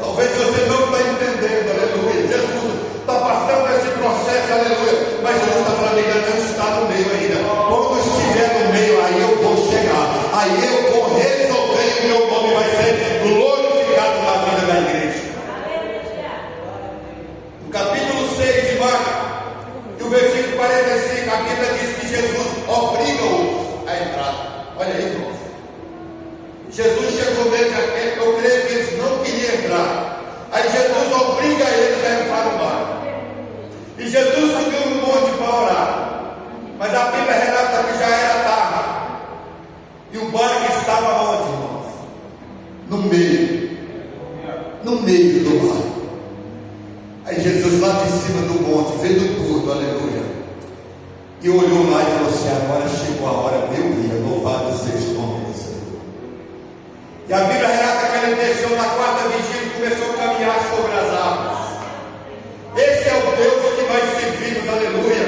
Talvez você não está entendendo, aleluia. Jesus está passando esse processo, aleluia. Mas Jesus está falando, não está no meio ainda. Quando estiver no meio, aí eu vou chegar. Aí eu vou resolver e o meu nome vai ser glorificado na vida da igreja. No capítulo 6 de Marcos, e o versículo 45, a Bíblia diz que Jesus obriga-os a entrar. Olha aí, irmãos. Jesus chegou neles, eu creio que eles não queriam entrar. Aí Jesus obriga eles a entrar no mar. E Jesus subiu no monte para orar. Mas a Bíblia relata que já era tarde. E o barco estava onde, irmãos? No meio. No meio do mar. Aí Jesus lá de cima do monte, vendo tudo, aleluia. E olhou lá e falou assim: agora chegou a hora de eu ir, louvado seja o nome do Senhor. E a Bíblia relata que ele desceu na quarta vigília e começou a caminhar sobre as águas. Esse é o Deus que nós servimos, aleluia.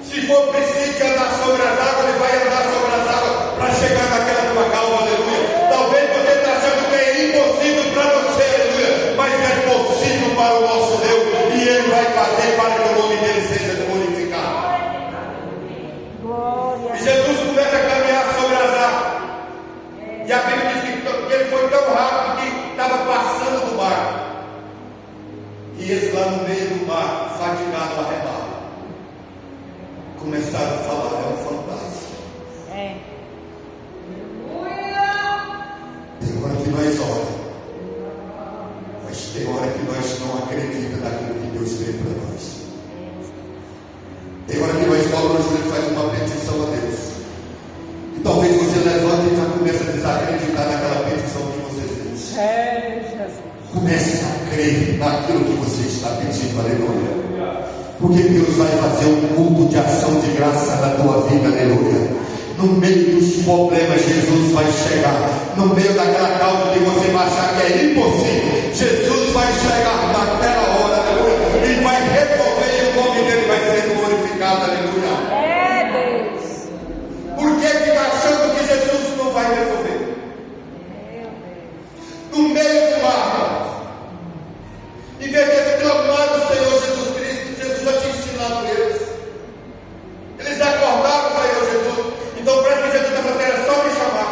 Se for preciso andar sobre as águas, ele vai andar sobre as águas para chegar naquela tua causa, aleluia. Talvez você está achando que é impossível para você, aleluia, mas é possível para o nosso Deus, e ele vai fazer para que o nome dele seja glorificado. E Jesus começa a caminhar sobre as águas. E a Bíblia diz que ele foi tão rápido que estava passando do barco. E eles lá no meio do mar, fatigados, arrebados, começaram a falar: é um fantasma. Tem hora que nós oramos, mas tem hora que nós não acreditamos naquilo que Deus tem para nós. Tem hora que nós dobramos o joelho e fazemos uma petição a Deus. E talvez você levante e já comece a desacreditar naquela petição que você fez. Jesus. Comece a crer naquilo que você está pedindo, aleluia. Porque Deus vai fazer um culto de ação de graça na tua vida, aleluia. No meio dos problemas, Jesus vai chegar. No meio daquela causa que você vai achar que é impossível, Jesus vai chegar naquela hora, aleluia. Ele vai resolver e o nome dele vai ser glorificado, aleluia. Por que está achando que Jesus não vai resolver? No meio do mar, em vez de exclamar o Senhor Jesus Cristo, Jesus já tinha ensinado eles. Eles acordaram o Senhor Jesus. Então parece que Jesus está falando: era só me chamar.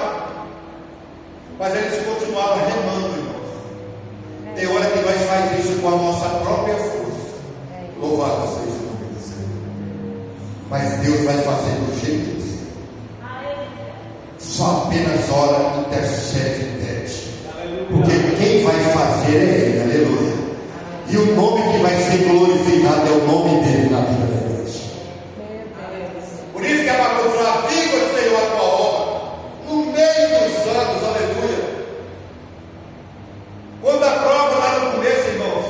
Mas eles continuavam remando, irmãos. Tem hora que nós fazemos isso com a nossa própria força. Louvado seja o nome do Senhor. Mas Deus vai fazer do jeito dele. Só apenas ora, intercede e pede. Porque quem vai fazer é Ele, aleluia. E o nome que vai ser glorificado é o nome dele na vida da igreja. Por isso que a Bíblia fala: viva, Senhor, a tua obra no meio dos anos, aleluia. Quando a prova está no começo, irmãos,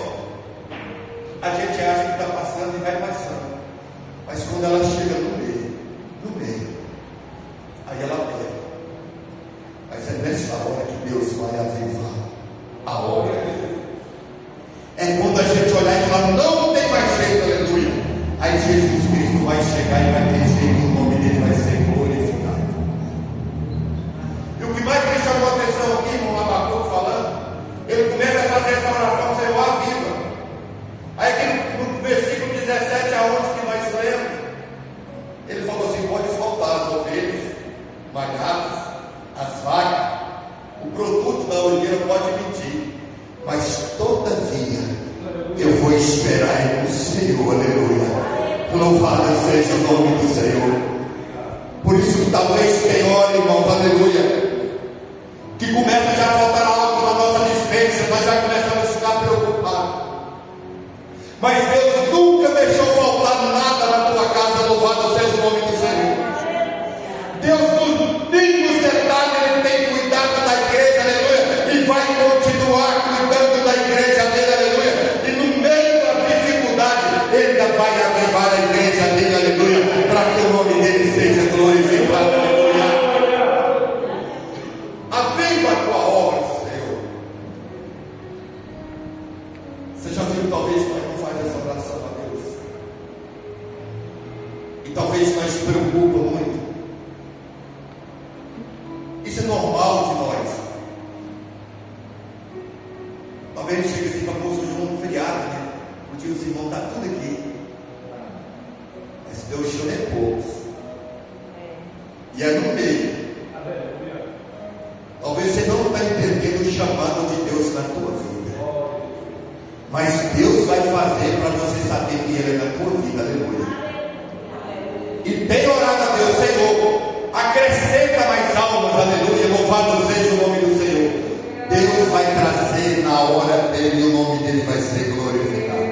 a gente acha que está passando e vai passando. Mas quando ela chega no meio, aí ela pega. Mas é nessa hora que Deus vai avivar a obra dele. É quando a gente olhar e falar: não tem mais jeito, aleluia. Aí Jesus Cristo vai chegar e vai ter jeito, o nome dele vai ser glorificado. E o que mais me chamou a atenção aqui, irmão Abacuque falando, ele começa a fazer essa oração: Senhor, aviva. Aí aqui no versículo 17 aonde que nós lemos, ele falou assim: pode faltar as ovelhas, malhadas, as vacas, o produto da oliveira pode mentir, mas todavia eu vou esperar no Senhor, aleluia. Louvado seja o nome do Senhor. Por isso que talvez tem hora, irmãos, aleluia, que começa já a faltar algo na nossa dispensa, nós já começamos a ficar preocupados. Mas Deus nunca deixou faltar nada na tua casa, louvado seja o nome do Senhor. Deus, nos mínimos detalhes, Ele tem cuidado da igreja, aleluia, e vai continuar cuidando da igreja dele, aleluia. E no meio da dificuldade, Ele ainda vai avivar a igreja dele, aleluia, para que o nome dele seja glorificado. Talvez chegue esse famoso João feriado, né? Onde os irmãos estão tudo aqui. Mas Deus chama é poucos. E é no meio. Talvez você não está entendendo o chamado de Deus na tua vida. Mas Deus vai fazer para você saber que Ele é na tua vida. Aleluia. E tem orado a Deus, Senhor, acrescenta mais almas, aleluia, louvado seja o nome do Senhor. Deus vai trazer na hora dele, e o nome dele vai ser glorificado.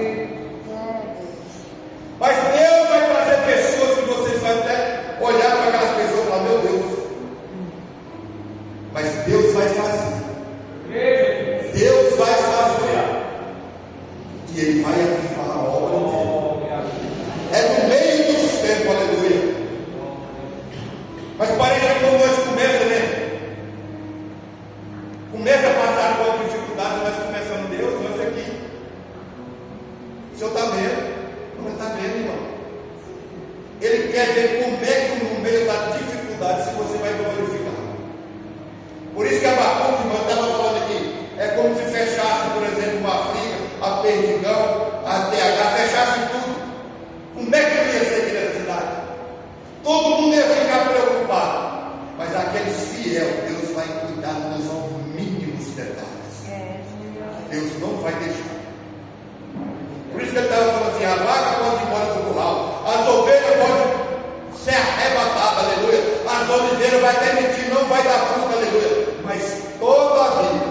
Mas Deus vai trazer pessoas que vocês vão até olhar para aquelas pessoas e falar, meu Deus. Mas Deus vai fazer. Deus vai fazer. E Ele vai avivar a obra dele. É no meio dos tempos, aleluia. Mas parece que quando nós começamos, né? Começa a passar por dificuldade, nós começamos, Deus, olha isso aqui. O Senhor está vendo? Não está vendo, irmão. Ele quer ver como é que no meio da dificuldade se você vai glorificar. Por isso que Abacuque, irmão, estava falando aqui, é como se fechasse, por exemplo, a África, a Perdigão, a TH, fechasse tudo. Como é que não ia ser aqui nessa cidade? Todo mundo ia ficar preocupado. Mas aqueles fiéis, Deus vai cuidar dos mínimos detalhes. Deus não vai deixar. Por isso que ele estava falando assim, a vaca pode ir embora do curral, as ovelhas podem ser arrebatadas, aleluia. As oliveiras vai demitir, não vai dar fruta, aleluia. Mas toda a vida,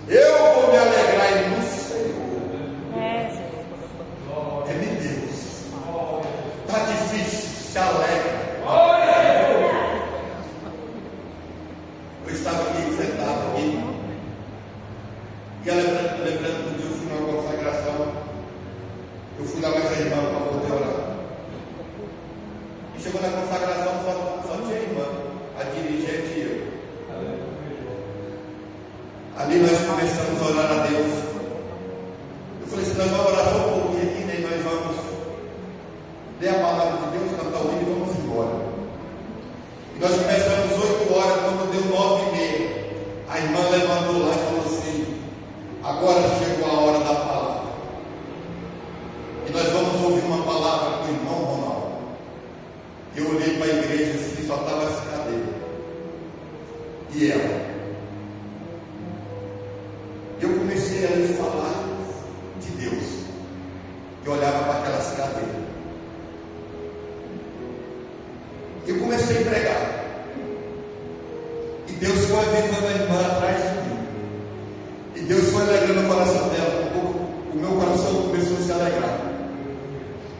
eu vou me alegrar no Senhor. É meu Deus. Está difícil, se alegra. Eu estava aqui, sentado aqui, e lembrando que eu fui numa consagração, eu fui lá mais a irmã para poder orar. E chegou na consagração, só tinha irmã, a dirigente e eu. Ali nós começamos a orar a Deus. Eu falei assim, nós vamos orar só um pouquinho aqui, né? Nós vamos ler a palavra de Deus, cantar o hino e vamos embora. E nós começamos 8 horas, quando deu 9h30. A irmã levantou lá e falou assim, agora chegou a hora da palavra. E nós vamos ouvir uma palavra com o irmão Ronaldo. Eu olhei para a igreja assim, só estava as cadeiras. E ela. Eu comecei a lhes falar de Deus. Eu olhava para aquelas cadeiras. Eu comecei a pregar. E Deus foi avivando a irmã atrás de mim. E Deus foi alegrando o coração dela. O meu coração começou a se alegrar.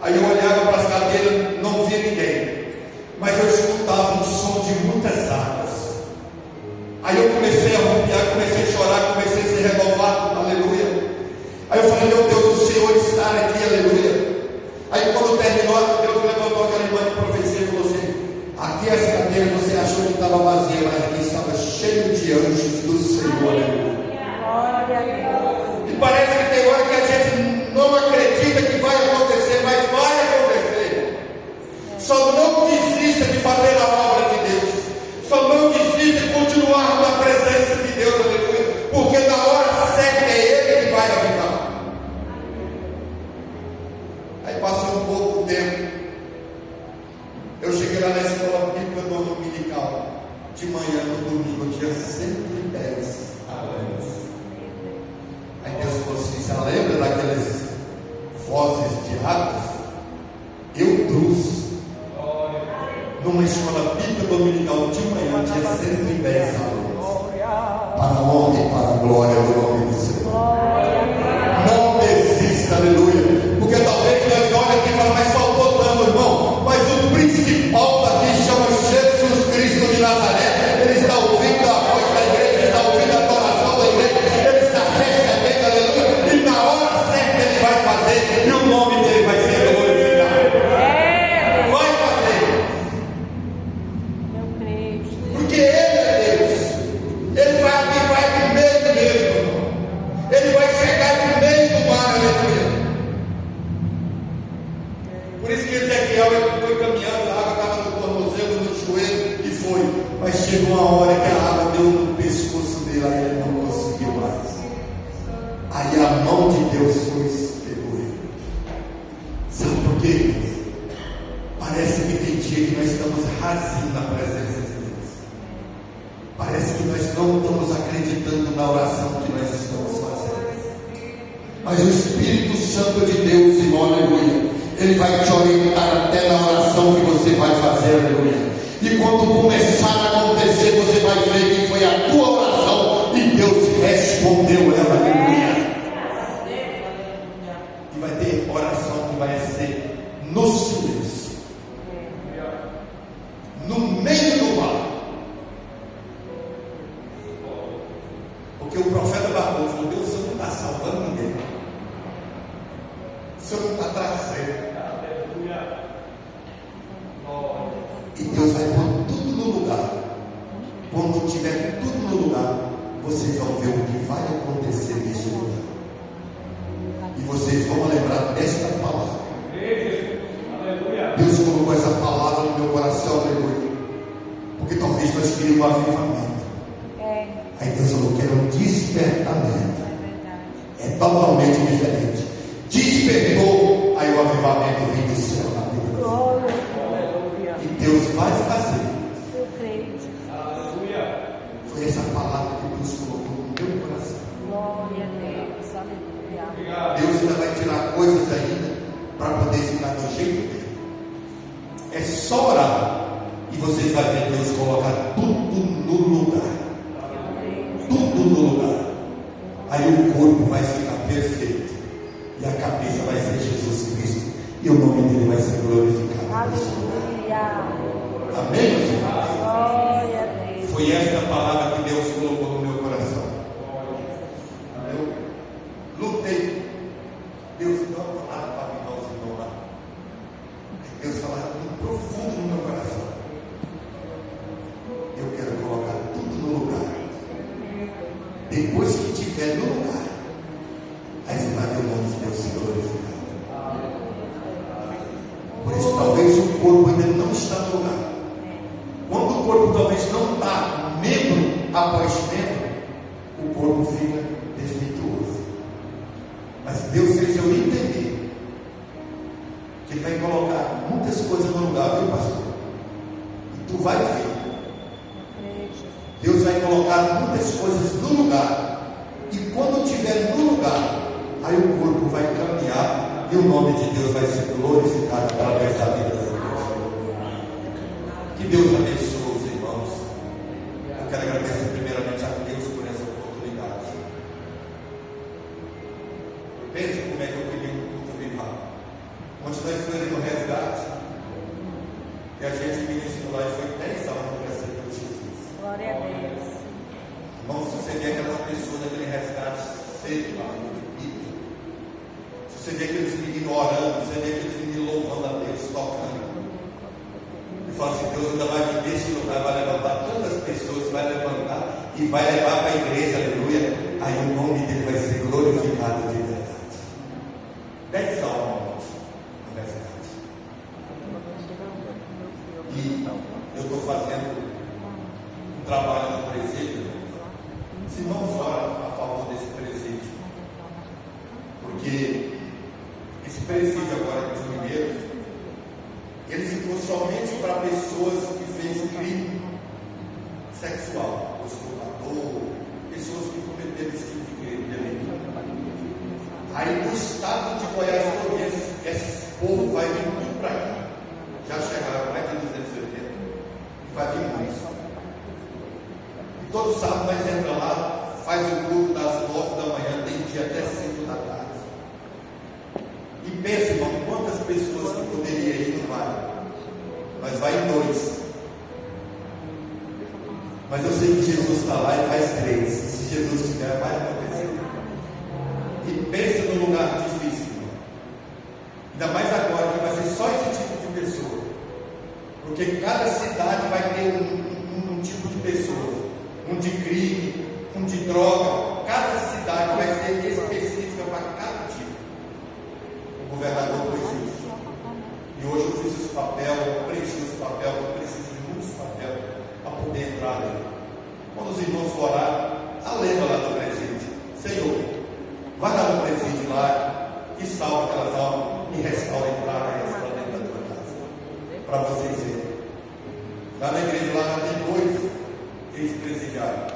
Aí eu olhava para as cadeiras, não via ninguém. Mas eu escutava um som de muitas águas. Aí eu comecei a arrepiar, comecei a chorar, comecei a ser renovado, aleluia. Aí eu falei, meu Deus, o Senhor está aqui, aleluia. Aí quando terminou, Deus levantou aquela irmã de profecia e falou assim, aqui essa cadeira você achou que estava vazia, mas aqui estava cheio de anjos do Senhor, aleluia. E parece que tem hora que a gente não acredita que vai acontecer, mas vai acontecer. Só não desista de fazer a obra de Deus. Só não desista de continuar na presença de Deus, aleluia. Porque na hora certa é Ele que vai avivar. Aí passou um pouco de tempo. Eu cheguei lá na escola bíblica dominical. De manhã, no domingo, eu tinha 110 alunos. Aí Deus falou assim, você lembra daquelas vozes de ratos? Eu trouxe. Numa escola bíblica dominical de manhã, tinha 110 alunos. Para a honra e para a glória do nome do Senhor. Não desista, aleluia. Porque talvez nós olhem aqui e falem, mas faltou tanto, irmão. Mas o principal daqui chama Jesus Cristo de Nazaré. Ele está ouvindo a voz da igreja, está ouvindo a adoração da igreja. Ele está recebendo, aleluia. E na hora certa ele vai fazer. E o nome dele vai ser glorificado. Vai fazer. Porque Ele é Deus. Ele vai avivar primeiro mesmo. Mas o Espírito Santo de Deus, irmão, aleluia, ele vai te orientar até na oração que você vai fazer, aleluia. E quando começar a acontecer, você vai ver que foi a tua oração e Deus respondeu ela, aleluia. E vai ter oração que vai ser no silêncio, no meio do mar. Porque o profeta Barbosa falou: Deus, o Senhor não está salvando ninguém, o Senhor não está trazendo. E Deus vai pôr tudo no lugar. Quando tiver tudo no lugar, vocês vão ver o que vai acontecer nesse lugar. E vocês vão lembrar desta palavra. Deus colocou essa palavra no meu coração, aleluia. Porque talvez nós queríamos um avivamento. Aí Deus falou: quero um despertamento. É totalmente diferente. Despertou, aí o avivamento vem do céu na vida do Senhor. E Deus vai fazer. Foi essa palavra que Deus colocou no meu coração. Glória a Deus, aleluia. Deus ainda vai tirar coisas ainda para poder ficar do jeito dele. É só orar e vocês vão ver Deus colocar tudo no lugar. Tudo no lugar. Aí o corpo vai ficar perfeito e a cabeça vai ser Jesus Cristo e o nome dele vai ser glorificado. Aleluia. Amém, meus irmãos? Glória a Deus. Foi esta palavra que Deus colocou no meu coração. Eu lutei. Deus não falou nada para avivar os irmãos lá. Deus falava muito profundo no meu coração. Eu quero colocar tudo no lugar. Depois que estiver no lugar, aí você vai ver o nome de Deus se glorificado. Por isso, talvez o corpo ainda não está no lugar. Quando o corpo talvez não está membro após membro, o corpo fica defeituoso. Mas Deus fez eu entender que Ele vai colocar muitas coisas no lugar, viu, pastor? E tu vai ver. Deus vai colocar muitas coisas no lugar. E quando estiver no lugar, aí o corpo vai caminhar e o nome de Deus vai ser glorificado através da vida da igreja. Que Deus abençoe os irmãos. Eu quero agradecer primeiramente a Deus por essa oportunidade. Pensa como é que eu queria um culto vivar. Onde nós fomos no resgate, e a gente ministrou lá e foi 10 anos para receber Jesus. Glória a Deus. Irmãos, se você vê aquelas pessoas daquele resgate cedo lá no Bíblia, se você vê aqueles meninos orando, se você vê aqueles meninos louvando a Deus, tocando, e fala assim: Deus ainda vai vir desse lugar, vai levantar tantas pessoas, vai levantar e vai levar para a igreja, aleluia. Aí o nome dele vai ser glorificado de verdade. 10 almas no resgate. E eu estou fazendo um trabalho no presídio. Os irmãos oram a favor desse presídio, porque esse presídio agora de Mineiro, ele ficou somente para pessoas que fez crime sexual, estuprador, pessoas que cometeram esse tipo de crime. Aí no estado de Goiás, esse povo vai vir muito para cá. Já chegaram mais de 280 e vai vir muitos. E todo sábado nós entramos lá, faz o culto das 9 da manhã, tem dia até 5 da tarde. E pensa, irmão, quantas pessoas que poderiam ir não vai. Mas vai em 2. Mas eu sei que Jesus está lá e faz 3. Se Jesus estiver, vai acontecer. E pensa num lugar difícil, irmão. Ainda mais agora, que vai ser só esse tipo de pessoa. Porque cada cidade vai ter um tipo de pessoa. Um de crime, um de droga. Cada cidade vai ser específica para cada tipo. O governador pôs isso. E hoje eu fiz esse papel, eu preenchi esse papel, eu preciso de muitos papéis para poder entrar ali. Quando os irmãos foram a lembra lá do presídio: Senhor, vai dar um presídio lá e salva aquelas almas e restaura a entrada e restaura dentro da tua casa. Para vocês verem. Lá na igreja lá já tem 2 ex-presidiários.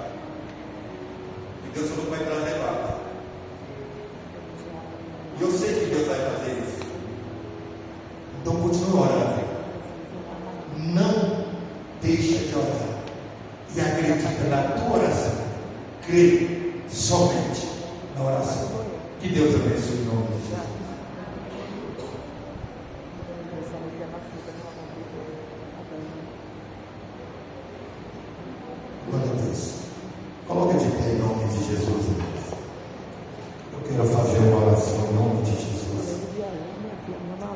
E Deus falou que vai trazer lá. E eu sei que Deus vai fazer isso. Então continue orando. Não deixa de orar. E acredita na tua oração. Crê somente na oração. Que Deus abençoe em nome de Jesus. Glória a Deus. Coloca de pé em nome de Jesus, irmãos. Eu quero fazer uma oração em nome de Jesus.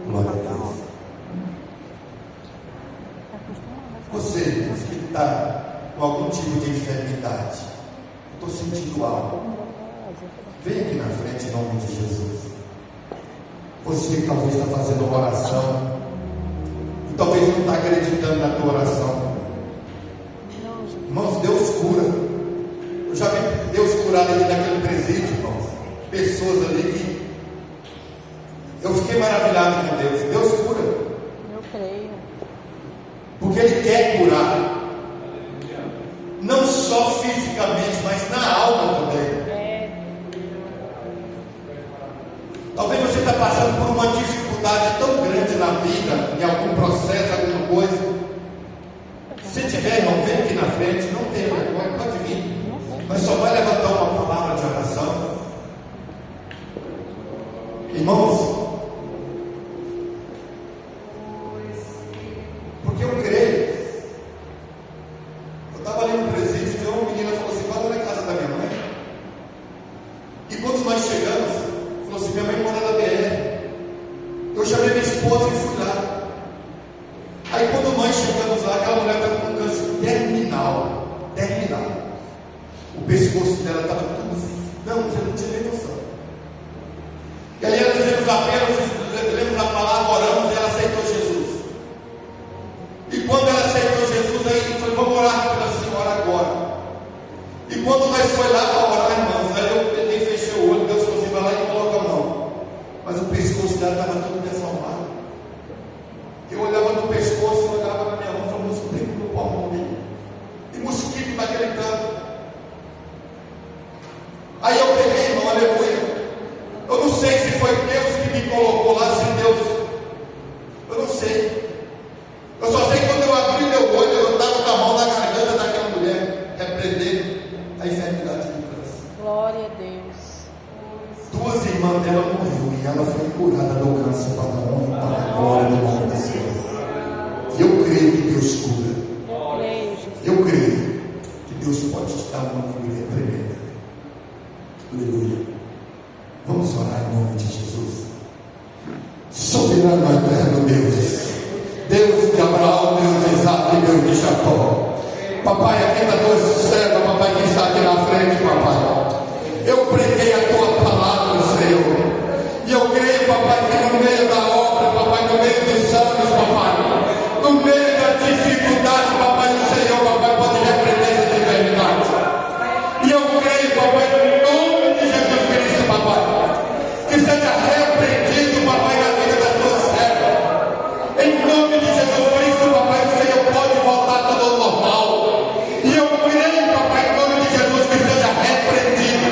Glória a Deus. Você, irmãos, que está com algum tipo de enfermidade, estou sentindo algo, vem aqui na frente em nome de Jesus. Você que talvez está fazendo uma oração e talvez não está acreditando na tua oração. Irmãos, Deus cura. Eu já vi Deus curar ali naquele presídio, irmãos. Pessoas ali que eu fiquei maravilhado com Deus. Deus cura. Eu creio. Porque Ele quer curar. Não só fisicamente, mas na alma também. Talvez você está passando por uma dificuldade tão grande na vida, em algum processo, alguma coisa. Se tiver, irmão, vem aqui na frente, não tem vergonha, pode vir. Mas só vai levantar uma palavra de oração. Irmãos, porque eu creio. Eu estava ali no presídio e uma menina falou assim: vai lá na casa da minha mãe. E quando nós chegamos, falou assim: minha mãe mora na BR. Eu chamei minha esposa e fui lá. Aí quando nós chegamos lá, aquela mulher estava com câncer terminal. O pescoço dela estava tudo. Não, você não tinha nem noção. E ali nós fizemos apenas, lemos a palavra, oramos e ela aceitou Jesus. E quando ela aceitou Jesus, aí eu falei: vamos orar pela senhora agora. E quando nós foi lá para orar, irmãos, aí eu tentei fechar o olho, Deus falou assim: vai lá e coloca a mão. Mas o pescoço dela estava tudo deformado. Eu olhava no pescoço, eu olhava na minha mão, falava: mosquito no pulmão dele. E mosquito naquele canto. Aí eu peguei, irmão, aleluia. Eu não sei se foi Deus que me colocou lá, se Deus. Eu não sei. Eu só sei que quando eu abri meu olho, eu estava com a mão na garganta daquela mulher, repreendendo a enfermidade do câncer. Glória a Deus. Duas irmãs dela morreram e ela foi curada do câncer para a honra e para a glória do nome do Senhor. E eu creio que Deus cura. Eu creio, Jesus. Eu creio que Deus pode te dar uma alegria tremenda. Aleluia. Vamos orar em nome de Jesus. Soberano eterno Deus, Deus de Abraão, Deus de Isaac e Deus de Jacó. Papai, aqui está tua serva, papai, que está aqui na frente, papai. Eu preguei a tua palavra, Senhor. E eu creio, papai, que no meio da obra, papai, no meio dos anos, papai, no meio da dificuldade, papai, o Senhor, papai, pode repreender essa enfermidade. E eu creio, papai, no nome de Jesus Cristo, papai, que seja repreendido, papai, na vida das tuas servas. Em nome de Jesus Cristo, papai, o Senhor pode voltar tudo ao normal. E eu creio, papai, em nome de Jesus, que seja repreendido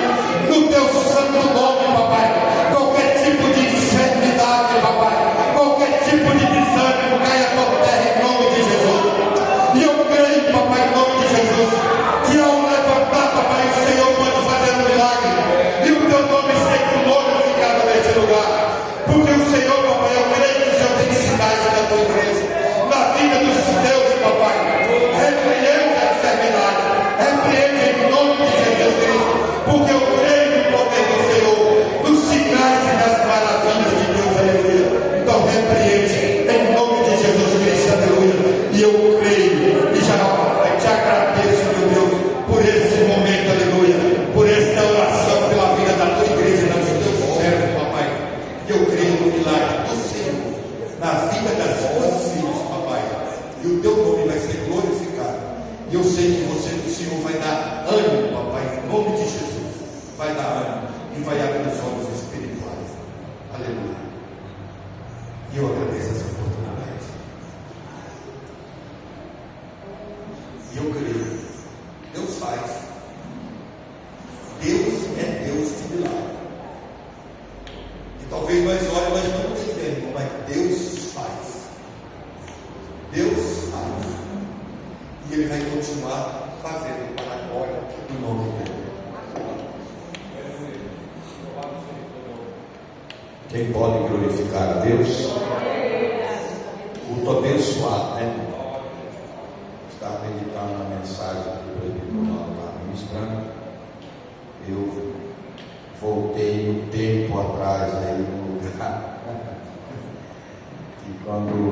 no teu santo nome, papai. Qualquer tipo de enfermidade, papai, qualquer tipo de desânimo caia por terra em nome de Jesus. E eu creio, papai, em nome de Jesus, que ao levantar, papai, o Senhor pode fazer um milagre e o teu nome ser glorificado nesse lugar. Porque o Senhor, papai, eu creio que o Senhor tem sinais na tua igreja, na vida dos teus, papai. Repreende a enfermidade, repreende em nome de Jesus Cristo, porque eu creio no poder do Senhor, nos sinais e nas maravilhas de Deus, aleluia. Então repreende em nome de Jesus Cristo, aleluia. E eu creio e já te agradeço, meu Deus, por esse momento, aleluia, por esta oração pela vida da tua igreja, dos teus servos, papai. E eu creio no milagre do Senhor na vida das tuas filhas, papai. E o teu nome vai ser glorificado. E eu sei que você, o Senhor, vai dar ânimo, papai, em nome de Jesus. Vai dar ânimo e vai abrir os olhos espirituais. Aleluia. E eu agradeço essa oportunidade. E eu creio. Deus faz. Deus é Deus de milagre. E talvez Talvez nós olhemos, mas não tem fé, irmão, mas Deus faz. Deus faz. E Ele vai continuar fazendo para a glória do nome dEle. Quem pode glorificar a Deus? Culto abençoado, né? Estava meditando na mensagem que o presbítero estava ministrando. Eu voltei um tempo atrás aí no lugar. E quando